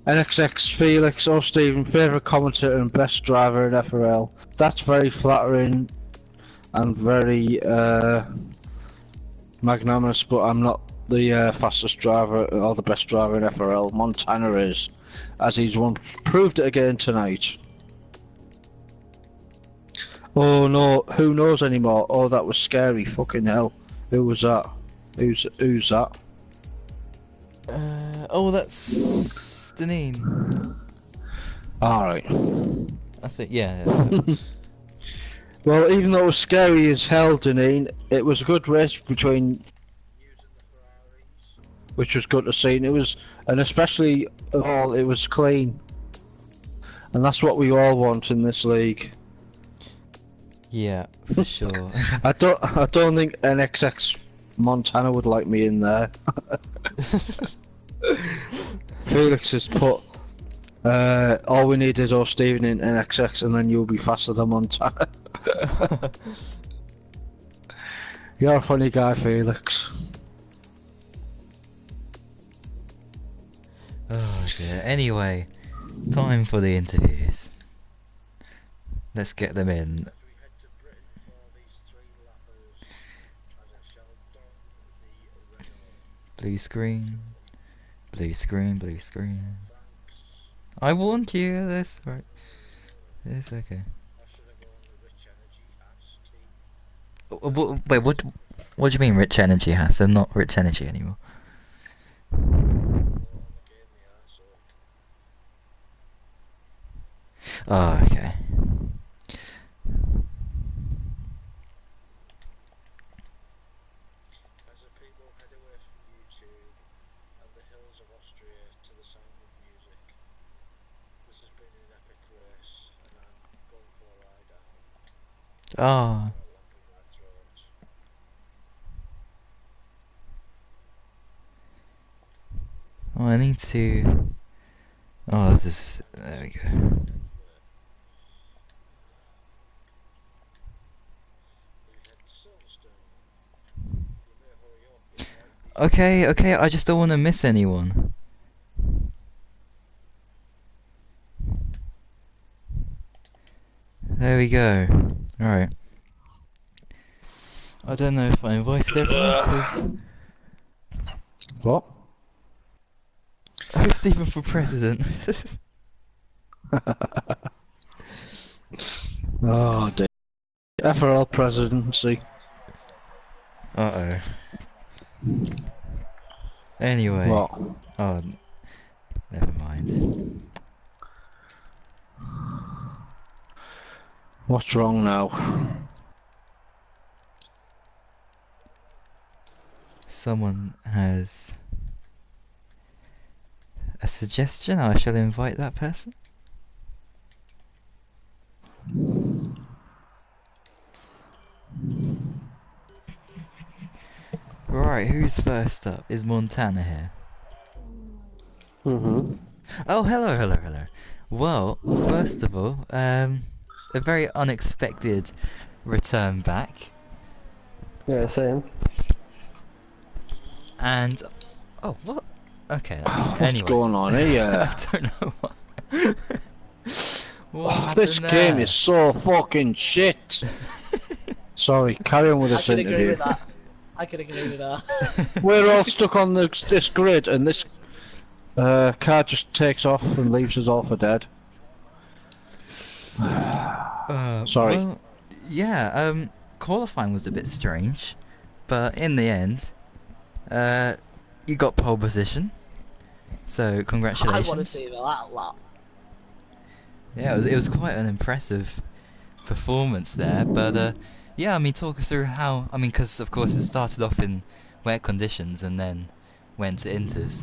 NXX, Felix, or Stephen, favourite commentator and best driver in FRL. That's very flattering and very magnanimous, but I'm not the fastest driver or the best driver in FRL. Montana is, as he's proved it again tonight. Oh no, who knows anymore? Oh, that was scary, fucking hell. Who was that? Who's that? Oh, that's Deneen. Alright. I think, yeah. Well, even though it was scary as hell, Deneen, it was a good race between, which was good to see. And especially of all, it was clean, and that's what we all want in this league. Yeah, for sure. I don't think NXX Montana would like me in there. Felix has put all we need is Steven in NXX, and then you'll be faster than Montana. You're a funny guy, Felix. Oh dear. Anyway, time for the interviews. Let's get them in. Blue screen. Blue screen, blue screen. I warned you, that's right. It's okay. Wait, what do you mean rich energy has? They're not rich energy anymore. Oh, okay. As the people head away from YouTube and the hills of Austria to the sound of music, this has been an epic race, and I'm going for a ride down. Oh. Oh, I need to... Oh, this is... There we go. Okay, okay, I just don't want to miss anyone. There we go. Alright. I don't know if I invited everyone, because... What? Who's Stephen for president? Oh dear. FRL presidency. Uh-oh. Anyway. What? Oh, never mind. What's wrong now? Someone has a suggestion. I shall invite that person. Right, who's first up? Is Montana here? Mm-hmm. Oh, hello, hello, hello. Well, first of all, a very unexpected return back. Yeah, same. And oh, what? Okay. What's Anyway, going on here? I don't know what. What Oh, happened this there? game is so fucking shit. Sorry, carry on with I this could agree interview. with that. I could agree with that. We're all stuck on this grid, and this car just takes off and leaves us all for dead. Sorry. Well, yeah. Qualifying was a bit strange, but in the end, you got pole position. So I congratulations. want to see that lot. Yeah, it was quite an impressive performance there, but yeah, I mean, talk us through how, I mean, because of course it started off in wet conditions and then went to inters.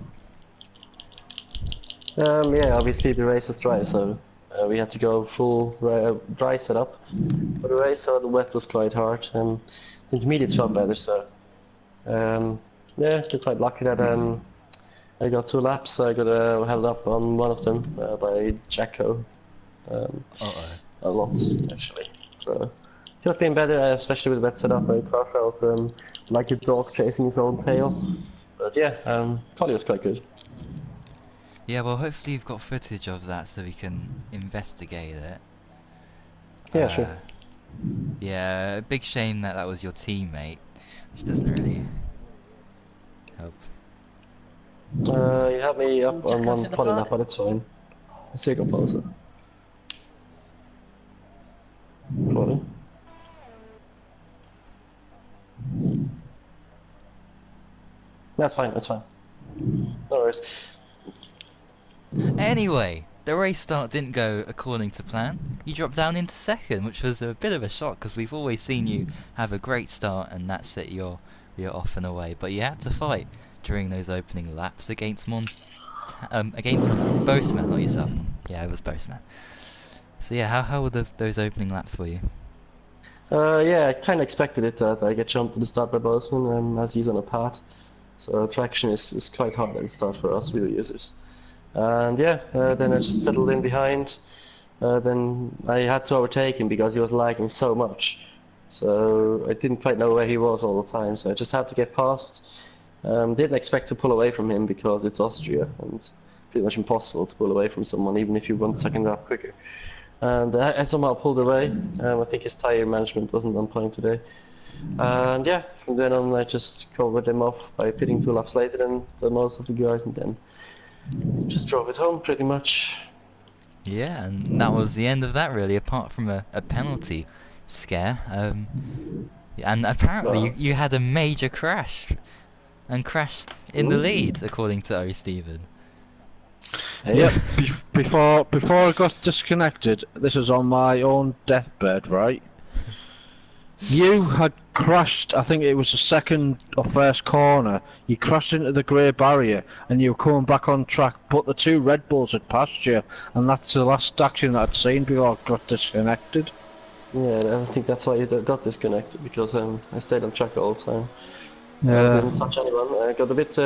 Yeah, obviously the race is dry, so we had to go full dry setup for the race, so the wet was quite hard. The intermediates felt better, so yeah, we're quite lucky that I got 2 laps. I got held up on one of them by Jacko a lot, actually. So could have been better, especially with the wet setup. My car felt like a dog chasing his own tail. But yeah, quality was quite good. Yeah, well, hopefully you've got footage of that so we can investigate it. Yeah, sure. Yeah, big shame that that was your teammate, which doesn't really help. You have me up on Jacko's one in the poly park. lap, but it's fine. Single pause. Poly. That's fine, that's fine. No worries. Anyway, the race start didn't go according to plan. You dropped down into second, which was a bit of a shock because we've always seen you have a great start and that's it, you're off and away. But you had to fight during those opening laps against against Boastman, not yourself. Yeah, it was Boastman. So yeah, how were those opening laps for you? Yeah, I kind of expected it that I get jumped at the start by Boseman as he's on a path. So traction is quite hard at the start for us wheel users. And yeah, then I just settled in behind. Then I had to overtake him because he was lagging so much. So I didn't quite know where he was all the time. So I just had to get past. Didn't expect to pull away from him because it's Austria and pretty much impossible to pull away from someone even if you 1 second up quicker. And I somehow pulled away. I think his tire management wasn't on point today. And yeah, from then on I just covered them off by pitting 2 laps later than most of the guys, and then just drove it home pretty much. Yeah, and that was the end of that really, apart from a penalty scare. And apparently Well, you had a major crash and crashed in the lead, according to O. Stephen. Hey. Yep. Before I got disconnected, this is on my own deathbed, right? You had crashed. I think it was the second or first corner. You crashed into the grey barrier, and you were coming back on track. But the 2 Red Bulls had passed you, and that's the last action I'd seen before I got disconnected. Yeah, I think that's why you got disconnected, because I stayed on track all the time. I Yeah. didn't touch anyone. I got a bit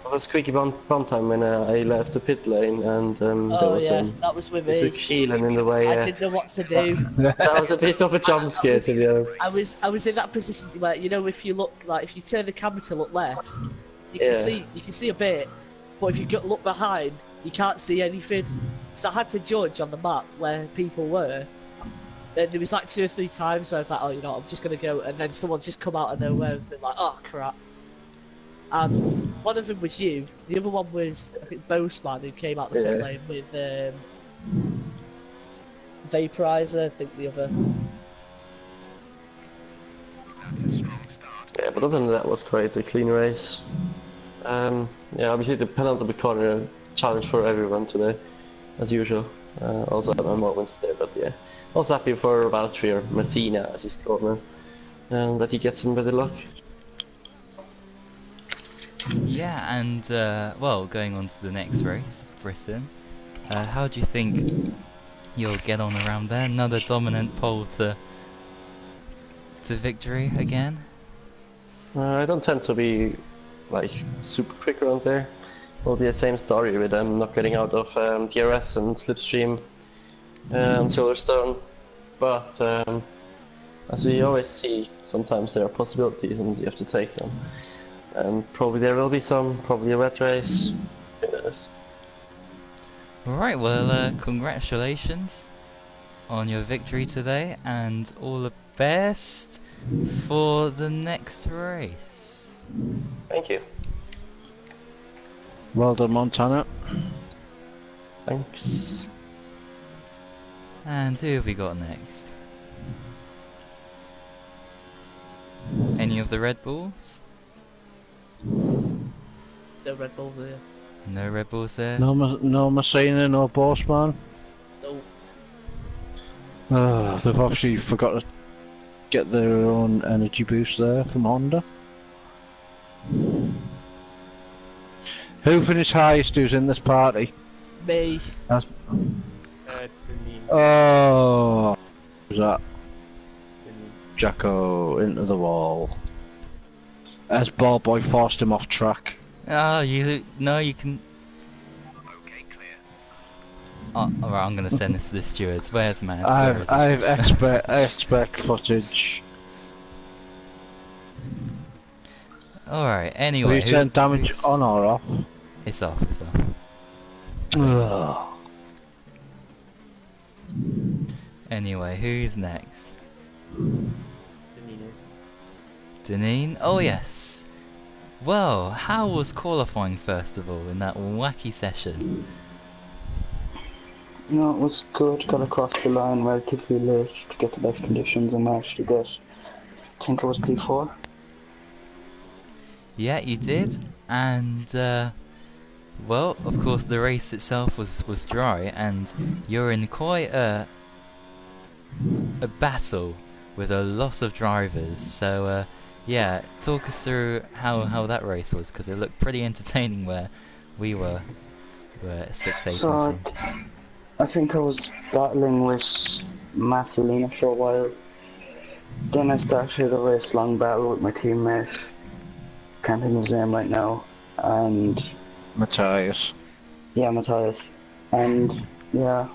It was squeaky bum time when I left the pit lane and there Oh was yeah, that was with there's a me. Keelan in the way. I didn't know what to do. That was a bit of a jump scare to be honest. I was in that position where, you know, if you look, like, if you turn the camera to look left, you can see a bit, but if you look behind, you can't see anything. So I had to judge on the map where people were. And there was like 2 or 3 times where I was like, oh, you know, I'm just gonna go, and then someone's just come out of nowhere and been like, oh crap. And one of them was you. The other one was, I think, Boastman, who came out the pit lane with Vaporizer. I think the other. That's a strong start. Yeah, but other than that, was quite a clean race. Yeah, obviously the penultimate corner challenge for everyone today, as usual. Also had my moments there, but yeah. I was happy for Valtteri, or Messina as he's called now, and that he gets some better luck. Yeah, and well, going on to the next race, Britain. How do you think you'll get on around there? Another dominant pole to victory again? I don't tend to be like super quick around there. Will be the same story with them not getting out of DRS and slipstream on Silverstone, but as we always see, sometimes there are possibilities and you have to take them. And probably there will be some, probably a wet race. Who knows? Alright, well, congratulations on your victory today, and all the best for the next race. Thank you. Well done, Montana. Thanks. And who have we got next? Any of the Red Bulls? The Red Bulls here. No Red Bulls there? No Messina, no Bossman. No. They've obviously forgot to get their own energy boost there from Honda. Who finished highest who's in this party? Me. That's... It's the meme. Oh, who's that? Jacko into the wall. As Ballboy forced him off track. Oh, you can. Okay, clear. Oh, alright, I'm gonna send this to the stewards. Where's man? I expect footage. Alright, Have anyway. you turned damage who's- on or off? It's off, it's off. Ugh. Anyway, who's next? Denise. Deneen? Oh yes. Well, how was qualifying first of all in that wacky session? No, it was good. Got across the line relatively late to get the best conditions and managed to get, I think it was P4. Yeah, you did, and well, of course, the race itself was dry, and you're in quite a battle with a lot of drivers. So yeah, talk us through how that race was, because it looked pretty entertaining where we were spectating So from. I think I was battling with Marcelina for a while. Then I started a race long battle with my teammate. Can't think of his name right now. And Matthias. yeah, Matthias. And yeah,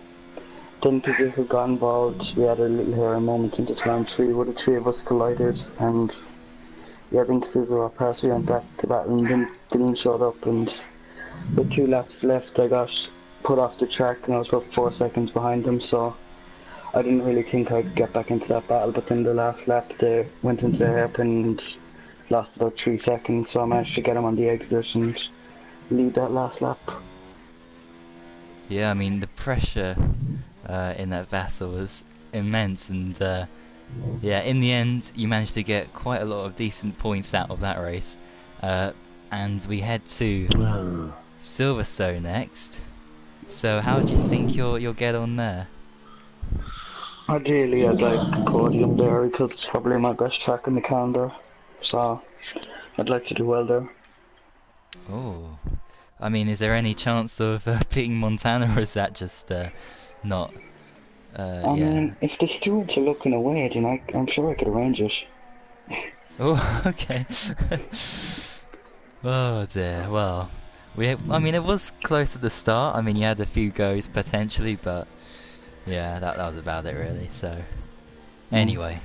then people got involved. We had a little hero moment into turn 3 where the 3 of us collided. And yeah, I think Cesar passed, we went back to battle, and then Deneen showed up, and with 2 laps left I got put off the track and I was about 4 seconds behind him, so I didn't really think I'd get back into that battle. But then the last lap they went into the hairpin and lost about 3 seconds, so I managed to get him on the exit and lead that last lap. Yeah, I mean the pressure in that battle was immense, and yeah, in the end you managed to get quite a lot of decent points out of that race, and we head to Silverstone next. So how do you think you'll get on there? Ideally I'd like the podium there because it's probably my best track in the calendar, so I'd like to do well there. Oh, I mean, is there any chance of beating Montana, or is that just not? I Yeah. mean, if the stewards are looking away, then I'm sure I could arrange it. Oh, okay. Oh dear. Well, I mean, it was close at the start. I mean, you had a few goes potentially, but yeah, that was about it really. So anyway,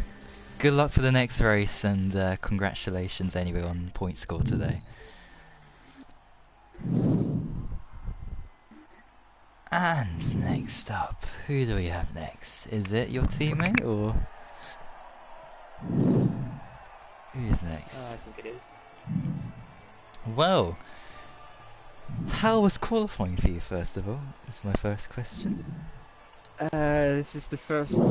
good luck for the next race, and congratulations anyway on point score today. And next up, who do we have next? Is it your teammate or who's next? I think it is. Well, how was qualifying for you, first of all? That's my first question. This is the first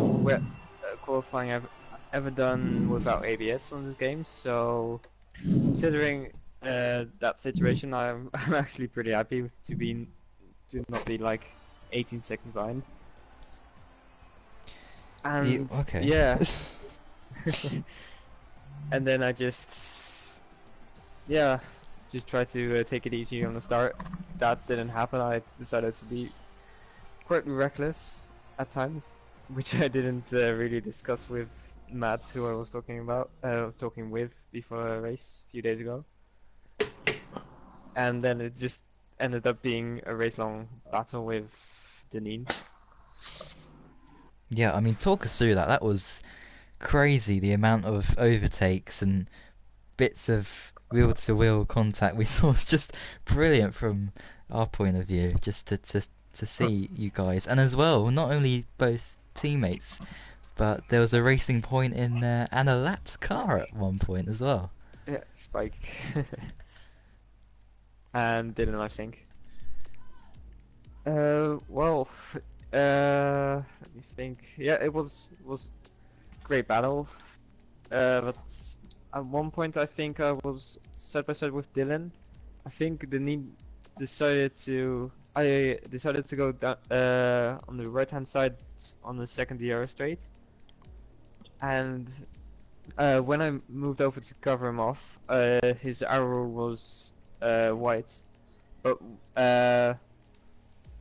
qualifying I've ever done without ABS on this game, so considering that situation, I'm actually pretty happy to not be like 18 seconds behind. And okay. yeah, and then I just try to take it easy on the start. That didn't happen. I decided to be quite reckless at times, which I didn't really discuss with Matt, who I was talking with before a race a few days ago. And then it just ended up being a race-long battle with Deneen. Yeah, I mean, talk us through that. That was crazy, the amount of overtakes and bits of wheel-to-wheel contact we saw. Was just brilliant from our point of view, just to see you guys. And as well, not only both teammates, but there was a racing point in Anna Lapp's car at one point as well. Yeah, Spike. And Dylan, I think. Well, let me think. Yeah, it was great battle. But at one point, I think I was side by side with Dylan. I think I decided to go down on the right hand side on the second arrow straight. And when I moved over to cover him off, his arrow was white, but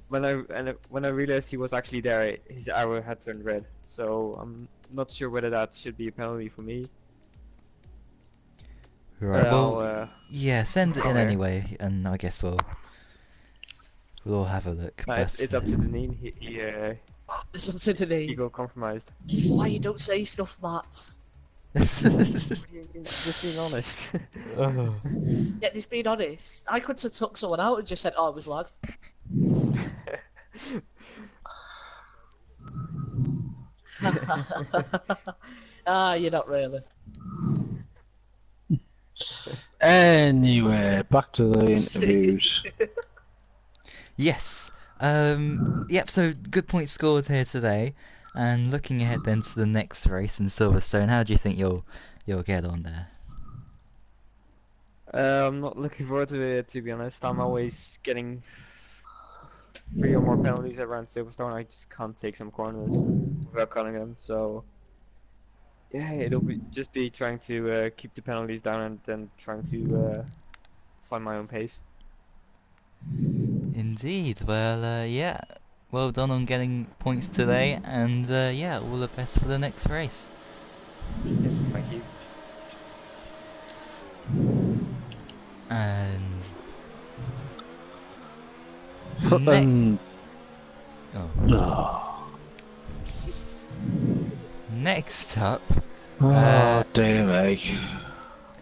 when I realized he was actually there, his arrow had turned red. So I'm not sure whether that should be a penalty for me. Right. Well, yeah, send it in anyway, and I guess we'll all have a look. It's up to Deneen. It's up to Deneen. He got compromised. This is why you don't say stuff, Matt. Just being honest. Yeah, just being honest. I could have took someone out and just said, "Oh, it was lag." You're not really. Anyway, back to the interviews. Yes. Yep. So good point scored here today, and looking ahead then to the next race in Silverstone. How do you think you'll get on there? I'm not looking forward to it, to be honest. I'm always getting 3 or more penalties around Silverstone. I just can't take some corners without cutting them. So yeah, it'll just be trying to keep the penalties down and then trying to find my own pace. Indeed. Well, yeah. Well done on getting points today, and yeah, all the best for the next race. Yeah, thank you. And next up, dear me.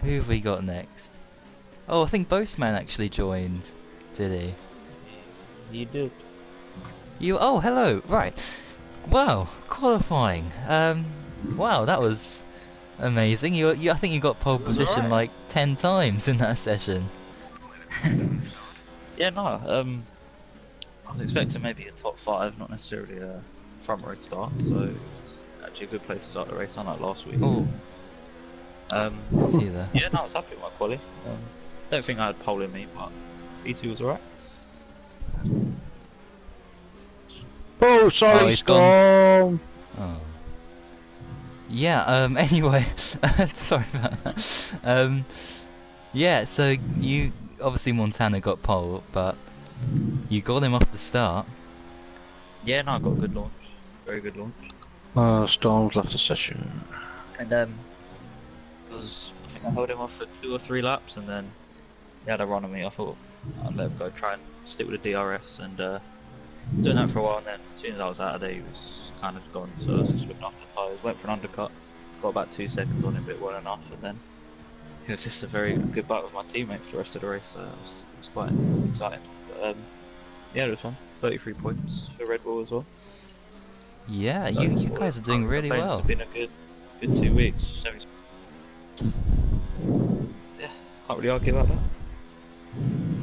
who have we got next? Oh, I think Boastman actually joined, did he? You did. Oh, hello. Right. Wow, qualifying. Wow, that was amazing. I think you got pole position like 10 times in that session. Yeah, no. I was expecting maybe a top 5, not necessarily a front row start. So actually a good place to start the race, unlike last week. Oh. See you there. Yeah, no, I was happy with my quali. Don't think I had pole in me, but P2 was alright. Oh, sorry, he's Storm. Oh. Yeah, anyway, sorry about that. Yeah, so you, obviously Montana got pole, but you got him off the start. Yeah, no, I got a good launch. Very good launch. Storm's left the session. And I think I held him off for 2 or 3 laps, and then he had a run on me. I thought I let him go try and stick with the DRS, and was doing that for a while. And then as soon as I was out of there, he was kind of gone. So I was just looking after the tyres, went for an undercut, got about 2 seconds on him, but it wasn't enough. And then it was just a very good battle with my teammate for the rest of the race. So it was quite exciting. But, yeah, it was fun. 33 points for Red Bull as well. Yeah, you guys are doing really well. It's been a good 2 weeks. Yeah, can't really argue about that.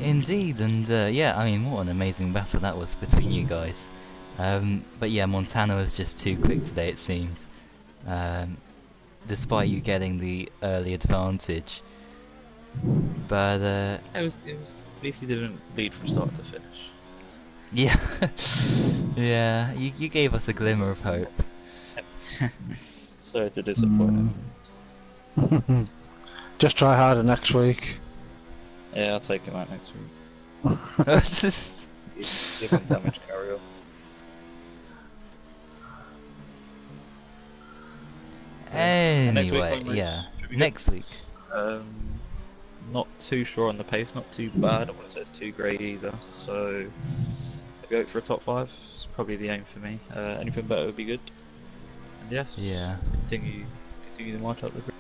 Indeed, and yeah, I mean, what an amazing battle that was between you guys. But yeah, Montana was just too quick today, it seemed. Despite you getting the early advantage. But It was at least he didn't lead from start to finish. yeah, yeah, you gave us a glimmer of hope. Sorry to disappoint him. Just try harder next week. Yeah, I'll take him out next week. Give him damage carry on. Anyway, yeah, next week. Not too sure on the pace, not too bad. I don't want to say it's too great either. So maybe go for a top 5. It's probably the aim for me. Anything better would be good. And yeah, continue the march up the grid.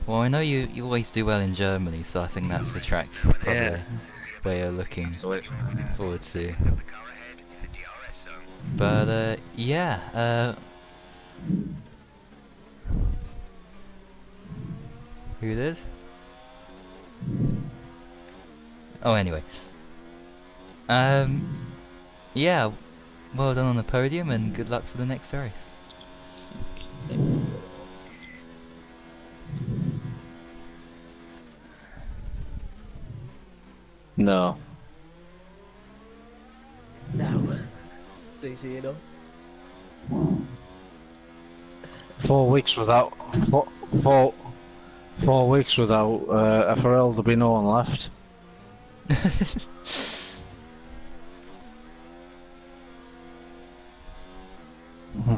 Well, I know you always do well in Germany, so I think that's the track probably where you're looking forward to. But yeah, who it is? Oh, anyway. Yeah, well done on the podium and good luck for the next race. No. No. It's easy enough. 4 weeks without 4 weeks without FRL, there'll be no one left.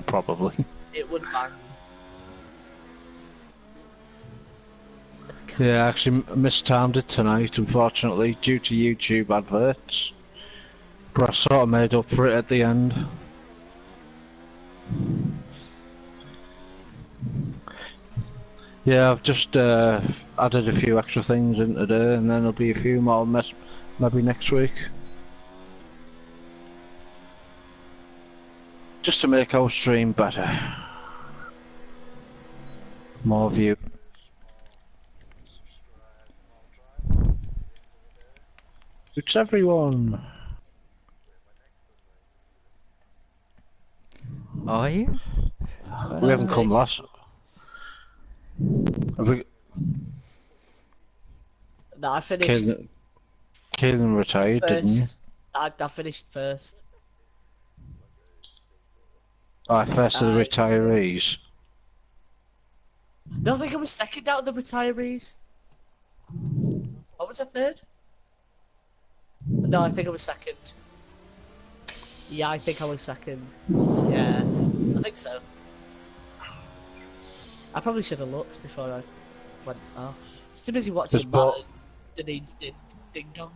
Probably. It would bang. Yeah, I actually mistimed it tonight, unfortunately, due to YouTube adverts. But I sort of made up for it at the end. Yeah, I've just added a few extra things in today, and then there'll be a few more maybe next week. Just to make our stream better. More view. It's everyone. Are you? We haven't come last. Have we... No, I finished Caden retired, didn't you? first. I finished first. Oh, first of the retirees. No, I think I was second out of the retirees. What was I, third? No, I think I was second. Yeah, I think I was second. Yeah, I think so. I probably should have looked before I went off. Just too busy watching Matt and Denise's ding dong.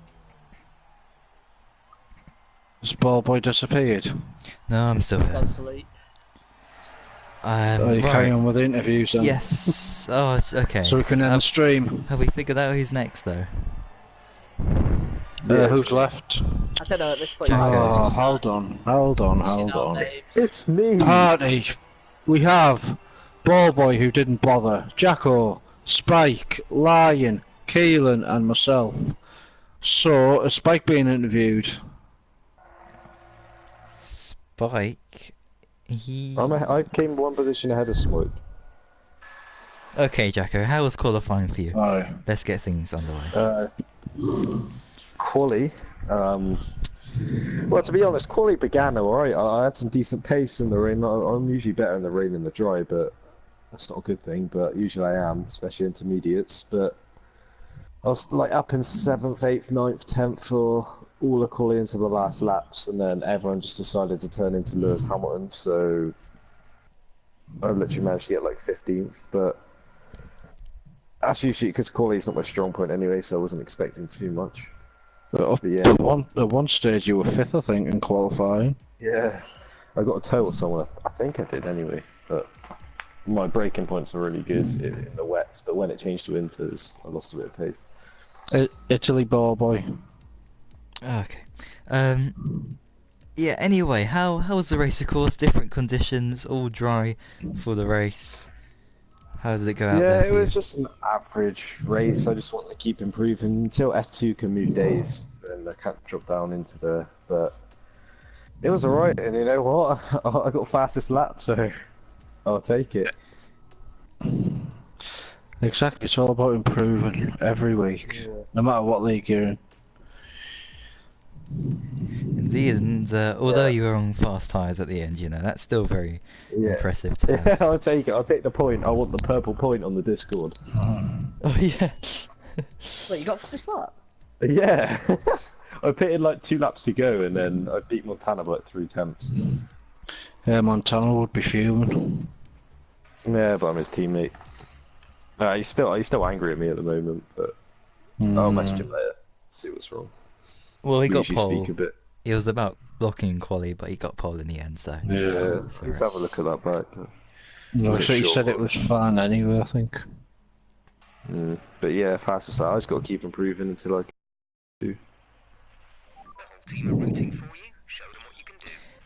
Has Ball Boy disappeared? No, I'm still here. Asleep. You carry on with the interviews then? Yes. Oh, okay. So we can end the stream. Have we figured out who's next, though? Who's left? I don't know at this point. Oh, hold on. It's me! Party! We have Ball Boy, who didn't bother, Jacko, Spike, Lion, Keelan and myself. So, is Spike being interviewed? Spike? I came one position ahead of Smoke. Okay, Jacko, how was qualifying for you? Oh. Let's get things underway. Quali. Well, to be honest, Quali began alright. I had some decent pace in the rain. I'm usually better in the rain than the dry, but that's not a good thing. But usually I am, especially intermediates. But I was like up in 7th, 8th, 9th, 10th for all the quali into the last laps, and then everyone just decided to turn into Lewis Hamilton. So I literally managed to get like 15th, but That's usually because quality's not my strong point anyway, so I wasn't expecting too much. But yeah. at one stage you were fifth, I think, in qualifying. Yeah, I got a total somewhere. I think I did anyway, but my braking points are really good in the wets. But when it changed to winters, I lost a bit of pace. Italy ball boy. Okay. Yeah. Anyway, how was the race? Of course, different conditions, all dry for the race. How did it go out Yeah, there it for was you? just an average race. I just wanted to keep improving until F2 can move days, then I can't drop down into the. But it was alright, and you know what? I got fastest lap, so I'll take it. Exactly, it's all about improving every week, no matter what league you're in. Indeed, and although you were on fast tyres at the end, you know, that's still very impressive to have. Yeah, I'll take it. I'll take the point. I want the purple point on the Discord. Oh yeah. Wait, you got fastest lap? Yeah. I pitted like 2 laps to go, and then I beat Montana by like 3 temps. Yeah, Montana would be fuming. Yeah, but I'm his teammate. He's still angry at me at the moment, but I'll message him later. See what's wrong. Well, he We got usually pole. speak a bit. He was about blocking quali, but he got pole in the end, so. Yeah, it's let's alright. have a look at that back. No, Was it so he short said it one? was fun anyway, I think. But yeah, fastest lap. I just got to keep improving until I can do.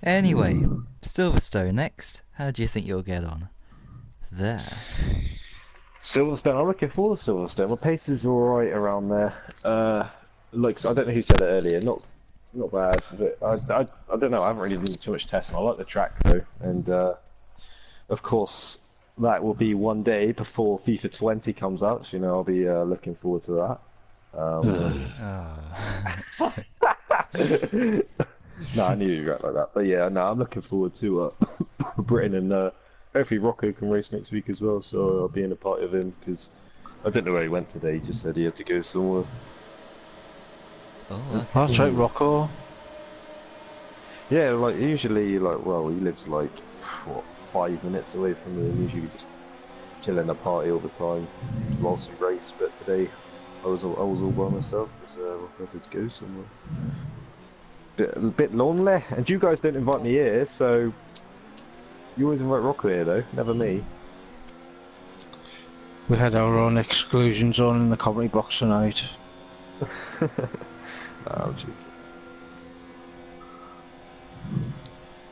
Anyway, Silverstone next. How do you think you'll get on there? Silverstone. I'm looking forward to Silverstone. My pace is alright around there. Like I don't know who said it earlier. Not bad, but I don't know. I haven't really done too much testing. I like the track though, and of course that will be one day before FIFA 20 comes out. So, you know, I'll be looking forward to that. No, I knew you'd react like that. But yeah, no, I'm looking forward to Britain, and hopefully Rocco can race next week as well. So I'll be in a party of him because I don't know where he went today. He just said he had to go somewhere. Oh, okay. That's right, Rocco. Yeah, like usually, well, he lives like what 5 minutes away from me, and usually just chill in a party all the time whilst we race. But today, I was all by myself because I had to go somewhere. A bit lonely, and you guys don't invite me here, so you always invite Rocco here though, never me. We had our own exclusion zone in the comedy box tonight. I'm joking.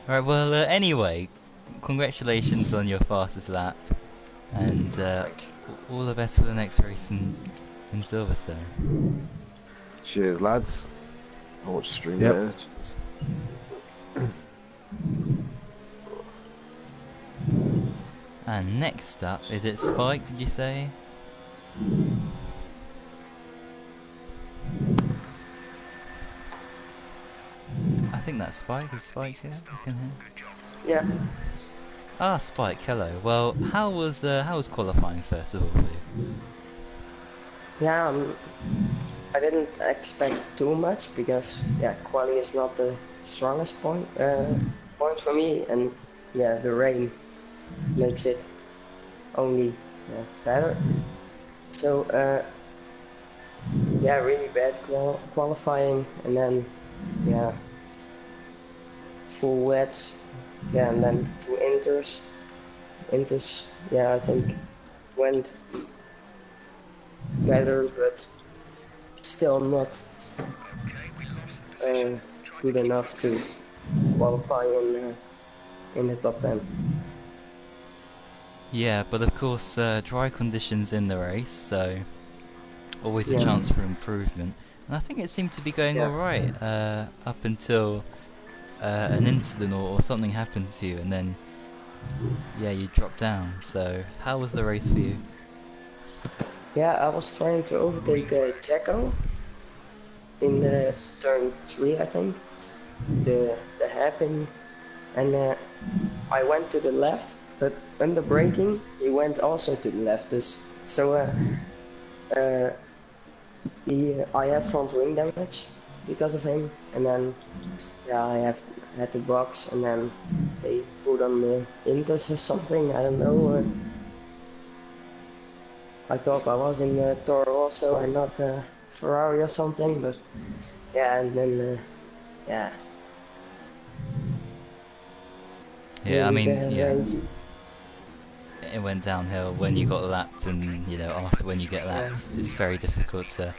Alright, well, anyway, congratulations on your fastest lap, and all the best for the next race in Silverstone. Cheers, lads. I'll watch the stream Yep. later. Cheers. And next up, is it Spike, did you say? I think that's Spike. Is Spike here? I can hear. Yeah. Ah, Spike. Hello. Well, how was qualifying first of all for you? Yeah, I didn't expect too much because quali is not the strongest point for me, and the rain makes it only better. So really bad qualifying, and then full wets, and then 2 inters. I think went better, but still not good enough to qualify in the top 10. Yeah, but of course, dry conditions in the race, so always a chance for improvement. And I think it seemed to be going alright up until an incident or something happened to you, and then you dropped down. So how was the race for you? Yeah, I was trying to overtake Jacko in turn 3, I think, the hairpin, and I went to the left, but under braking he went also to the left. So I had front wing damage because of him, and then I had to box, and then they put on the inters or something, I don't know. I thought I was in Toro also and not Ferrari or something, but yeah, and then yeah. Yeah, I Really mean, bad yeah, race. it went downhill when you got lapped, and you know, after when you get Yeah. lapped, it's very difficult to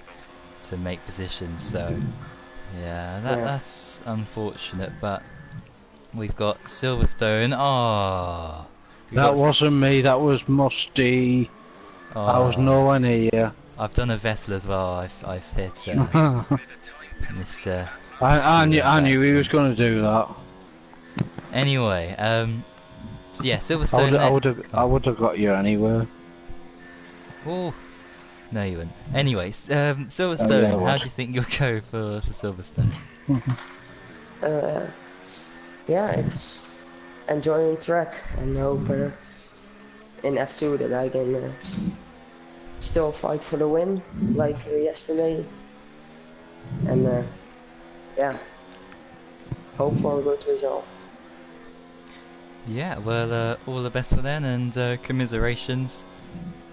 make positions. So yeah, Yeah. that's unfortunate, but we've got Silverstone. Oh, That wasn't me, that was Musty. I was nowhere near. I've done a vessel as well. I've hit Mr. I knew he Batsman. was going to do that. Anyway, so yeah, I Silverstone. would have got you anyway. Oh, no, you wouldn't. Anyways, Silverstone. yeah, I How would. do you think you'll go for Silverstone? Yeah, it's enjoying track and hope in F2 that I can still fight for the win like yesterday. And yeah, hope for a good result. Yeah, well, all the best for then, and commiserations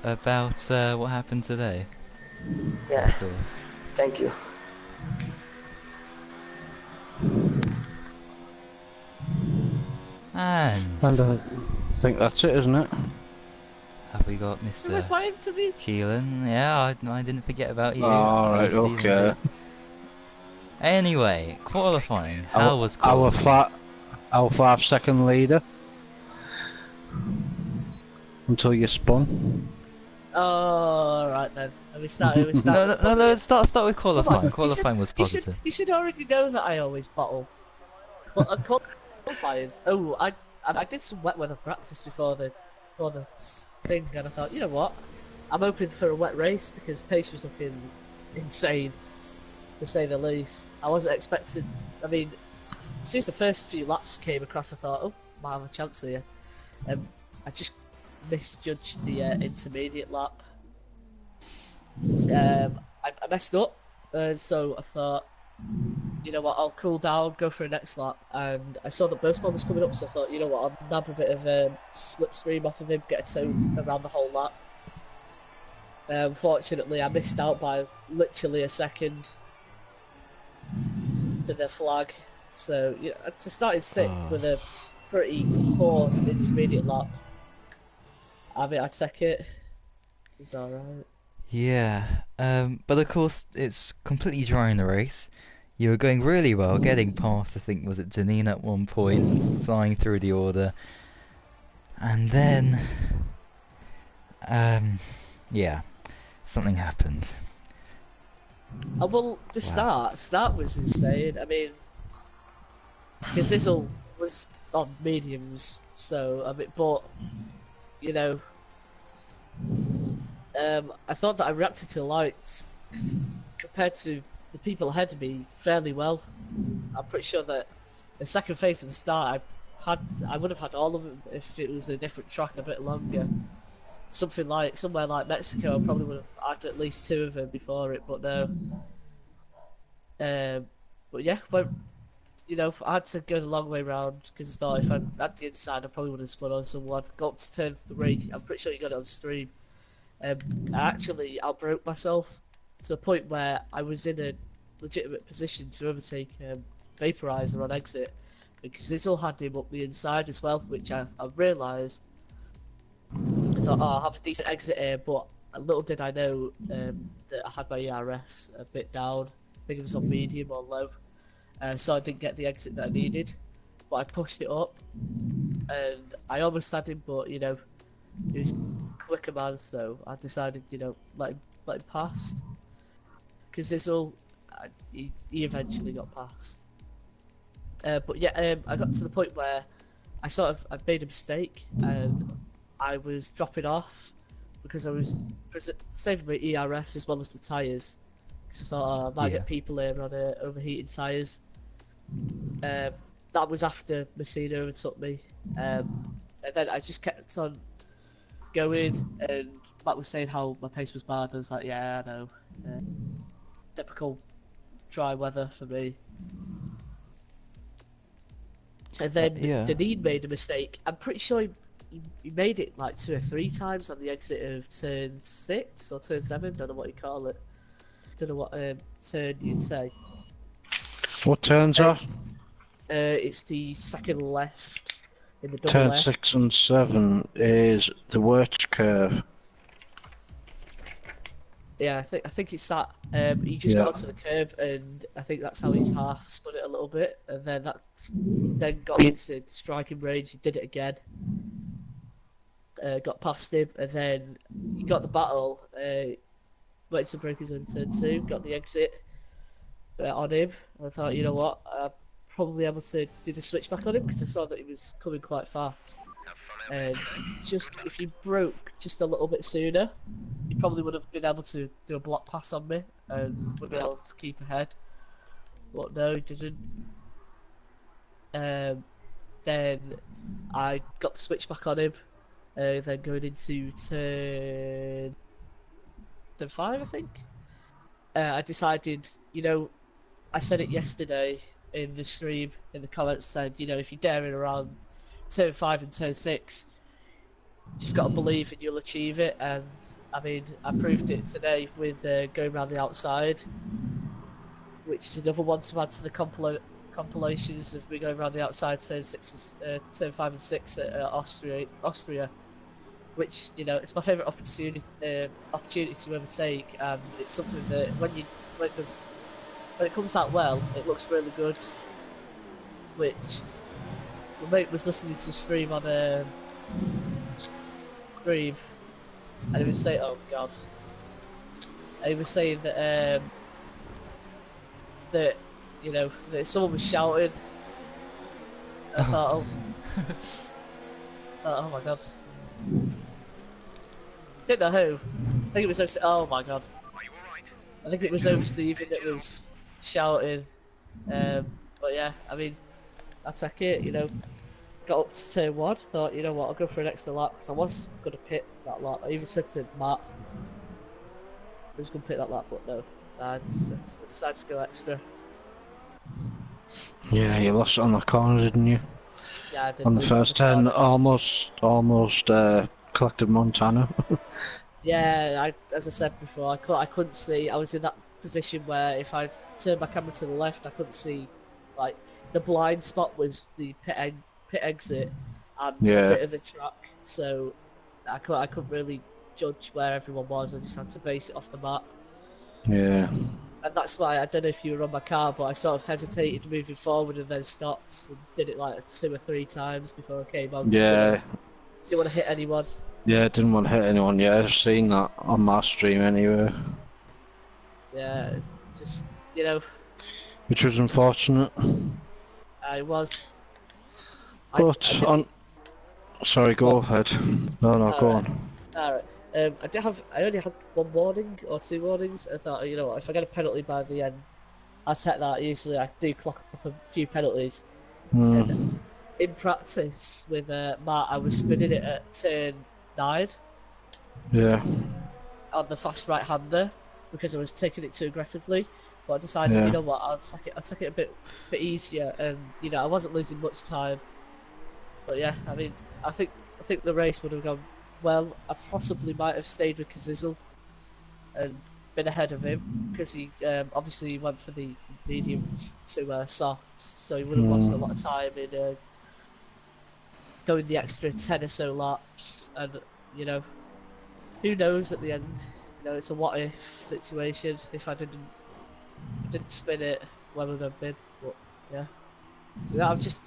about what happened today. Yeah, Of course. thank you. And I think that's it, isn't it? have we got Where's Mr. my interview? Keelan? Yeah, I didn't forget about you. Alright, Stephen okay. did. Anyway, qualifying. How was Our qualifying? 5-second leader. Until you spun. Oh, right then. We start. No, start with qualifying. Come on, Qualifying was positive. You should already know that I always bottle. But qualifying. Oh, I did some wet weather practice before the thing, and I thought, you know what? I'm hoping for a wet race because pace was looking insane, to say the least. I wasn't expecting. I mean, as soon as the first few laps came across, I thought, oh, might have a chance here. I just misjudged the intermediate lap. I messed up, so I thought, you know what, I'll cool down, go for a next lap, and I saw that Burstman was coming up, so I thought, you know what, I'll nab a bit of slipstream off of him, get a tow around the whole lap. Unfortunately, I missed out by literally a second to the flag, so you know, to start in sixth with a pretty poor intermediate lap, I mean, I'd take it. It's alright. Yeah, but of course it's completely dry in the race. You were going really well, getting past, I think, was it Deneen at one point, flying through the order. And then, yeah, something happened. Well, the start was insane. I mean, because Izzle was on mediums, so I mean, but you know, I thought that I reacted to lights compared to the people ahead of me fairly well. I'm pretty sure that the second phase of the start, I would have had all of them if it was a different track a bit longer. Somewhere like Mexico, I probably would have had at least 2 of them before it, but no. But yeah, you know, I had to go the long way round because I thought if I had the inside, I probably would have spun on someone. Got up to turn 3. I'm pretty sure you got it on stream. I actually outbroke myself to the point where I was in a legitimate position to overtake Vaporizer on exit because Izzle had him up the inside as well, which I realised. I thought, oh, I'll have a decent exit here, but little did I know that I had my ERS a bit down. I think it was on medium or low, so I didn't get the exit that I needed. But I pushed it up, and I almost had him, but you know, he was quicker man, so I decided, you know, let him pass. Because Izzle, he eventually got past. But yeah, I got to the point where I made a mistake, and I was dropping off because I was saving my ERS as well as the tyres. Because I thought, I might get people here on overheating tyres. That was after Messina overtook me. And then I just kept on going, and Matt was saying how my pace was bad. I was like, yeah, I know. Typical dry weather for me. And then Deneen made a mistake. I'm pretty sure he made it like 2 or 3 times on the exit of turn 6 or turn 7. Don't know what you call it. Don't know what turn you'd say. What turns are? It's the second left in the double Turn left. 6 and 7 is the Wirtz curve. Yeah, I think it's that. He just Yeah. got onto the curb, and I think that's how he's half spun it a little bit, and then got into striking range. He did it again. Got past him, and then he got the battle. Went to break his own turn 2, got the exit on him. And I thought, you know what, I'm probably able to do the switch back on him because I saw that he was coming quite fast. And just if he broke just a little bit sooner, he probably would have been able to do a block pass on me and would have been able to keep ahead. But no, he didn't. Then I got the switch back on him. Then going into turn 5, I think. I decided, you know, I said it yesterday in the stream, in the comments, said, you know, if you're daring around turn 5 and turn 6, just got to believe and you'll achieve it. And I mean, I proved it today with going around the outside, which is another one to add to the compilations of me going around the outside turn 5 and 6 at Austria. Which, you know, it's my favourite opportunity to ever take, and it's something that when it comes out well, it looks really good. Which my mate was listening to stream on stream, and he was saying, "Oh God," and he was saying that that you know that someone was shouting. I thought, oh my God. Didn't know who. I think it was oh my God. I think it was Steven that was shouting. But yeah, I mean, I take it, you know, got up to turn 1, thought, you know what, I'll go for an extra lap, because I was going to pit that lap. I even said to Matt, I was going to pit that lap, but no, I decided to go extra. Yeah, you lost it on the corner, didn't you? Yeah, I did. On the first 10, almost collected Montana. Yeah, as I said before, I couldn't see. I was in that position where if I turned my camera to the left, I couldn't see. Like the blind spot was the pit exit and a bit of the track, so I couldn't really judge where everyone was. I just had to base it off the map. Yeah. And that's why, I don't know if you were on my car, but I sort of hesitated moving forward and then stopped and did it like 2 or 3 times before I came on. Yeah. Didn't want to hit anyone. Yeah, didn't want to hit anyone. Yeah, I've seen that on my stream anyway. Yeah, just, you know. Which was unfortunate. I was. But sorry, go ahead. No, go on. Alright. I only had 1 warning or 2 warnings. I thought, you know what, if I get a penalty by the end, I'll set that. Usually I do clock up a few penalties. And in practice with Matt, I was spinning it at turn 9. Yeah. On the fast right-hander because I was taking it too aggressively. But I decided, you know what, I'll take it a bit easier, and you know I wasn't losing much time. But yeah, I mean, I think the race would have gone well. I possibly might have stayed with Kazizel and been ahead of him because he obviously went for the mediums to soft, so he would have lost a lot of time in going the extra 10 or so laps. And you know, who knows at the end? You know, it's a what if situation. If I didn't spin it, where would I've been? But yeah, I'm just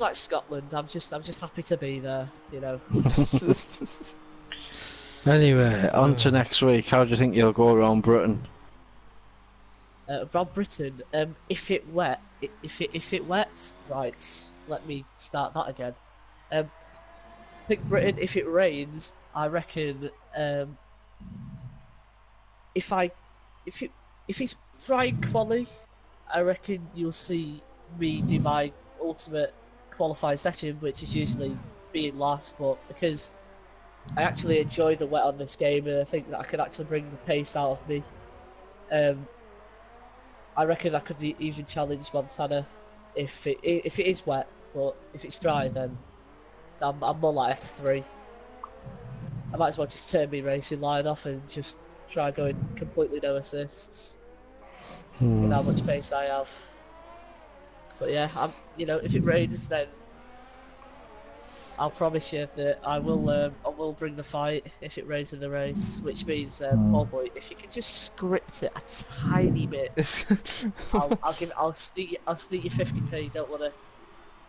like Scotland. I'm just happy to be there. You know. Anyway, on to next week. How do you think you'll go around Britain? Around Britain, if it wets, right? Let me start that again. I think Britain, if it rains, I reckon. If it's drying quali, I reckon you'll see me do my ultimate qualifying session, which is usually being last. But because I actually enjoy the wet on this game, and I think that I can actually bring the pace out of me, I reckon I could even challenge Montana if it is wet. But if it's dry, then I'm more like F3. I might as well just turn my racing line off and just try going completely no assists with how much pace I have. But yeah, if it rains, then I'll promise you that I will bring the fight if it rains in the race. Which means, oh boy, if you can just script it a tiny bit, I'll sneak you 50p. Don't worry,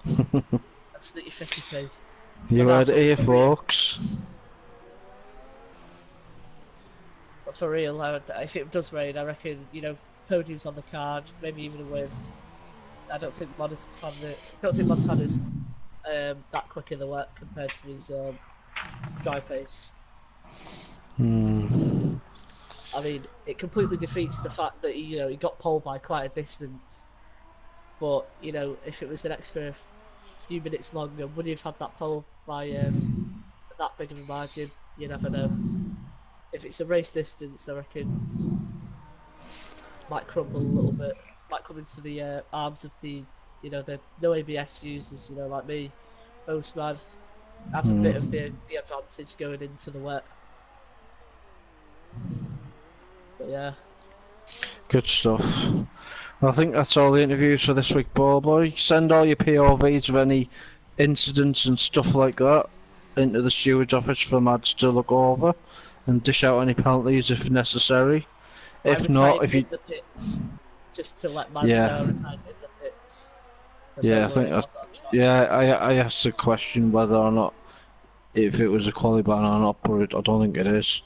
I'll sneak you 50p. You heard it here, folks. But for real, if it does rain, I reckon podiums on the card, maybe even a win. I don't think Montana's that quick in the wet compared to his dry pace. I mean, it completely defeats the fact that he got pole by quite a distance. But if it was an extra few minutes longer, would he have had that pole by that big of a margin? You never know. If it's a race distance, I reckon might crumble a little bit. Might come into the arms of the no ABS users, like me, postman, have a bit of the advantage going into the wet. But yeah. Good stuff. I think that's all the interviews for this week, Ballboy. Send all your POVs of any incidents and stuff like that into the steward's office for Mads to look over and dish out any penalties if necessary. If not, if you... the pits, just to let Mads know I retired in the pits. So yeah, I think that's... Yeah, I asked the question whether or not if it was a quali ban or not, but I don't think it is.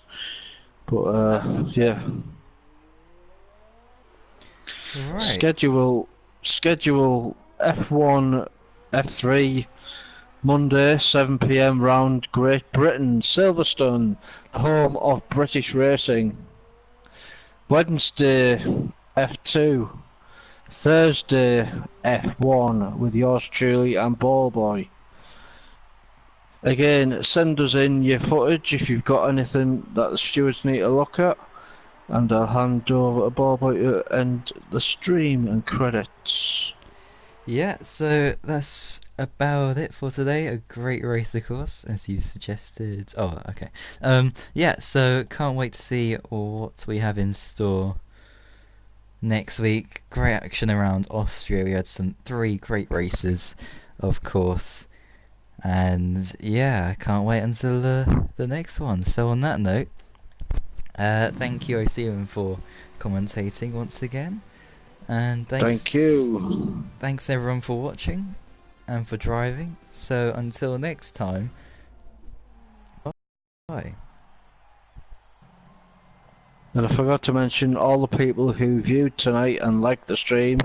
But yeah. Right. Schedule F1, F3, Monday 7 PM round Great Britain, Silverstone, the home of British racing. Wednesday F2, Thursday F1 with yours truly and Ballboy. Again, send us in your footage if you've got anything that the stewards need to look at, and I'll hand over to Ballboy to end the stream and credits. Yeah, so that's about it for today. A great race, of course, as you suggested. Oh, okay. Yeah, so can't wait to see what we have in store next week. Great action around Austria. We had 3 great races, of course. And yeah, I can't wait until the next one. So on that note, thank you, Ocean, for commentating once again. And thank you. Thanks everyone for watching and for driving. So until next time, bye. And I forgot to mention all the people who viewed tonight and liked the stream.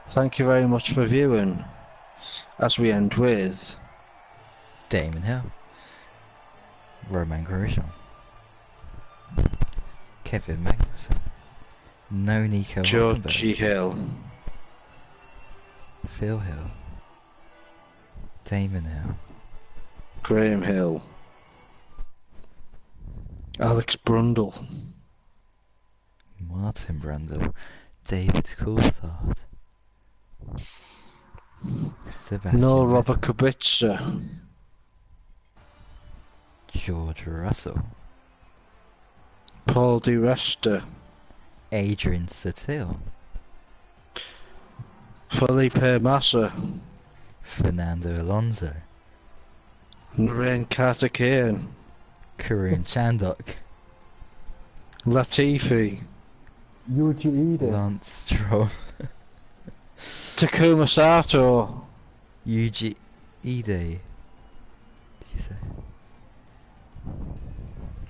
Thank you very much for viewing. As we end with Damon Hill, Roman Grosjean, Kevin Magnussen, No Nico Georgie Hill, Phil Hill, Damon Hill, Graham Hill, Alex Brundle, Martin Brundle, David Coulthard, Sebastian no Vettel, Robert Kubica, George Russell, Paul Di Resta, Adrian Sutil, Felipe Massa, Fernando Alonso, Narain Carter-Kane, Karun Chandok, Latifi, Yuji Ide, Lance Stroll, Takuma Sato, Yuji Ide, did you say?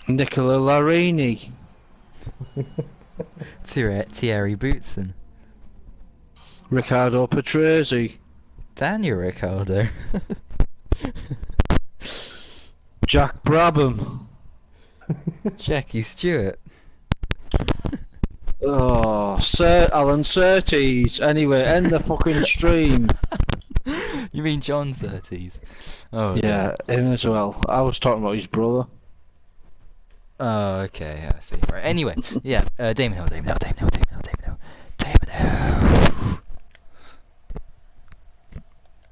Nicola Larini, Thierry Boutsen, Riccardo Patrese, Daniel Ricciardo, Jack Brabham, Jackie Stewart. Oh, Sir Alan Surtees. Anyway, end the fucking stream. You mean John Surtees? Oh yeah, him as well. I was talking about his brother. Oh, okay, I see. Right. Anyway, yeah, Damon Hill.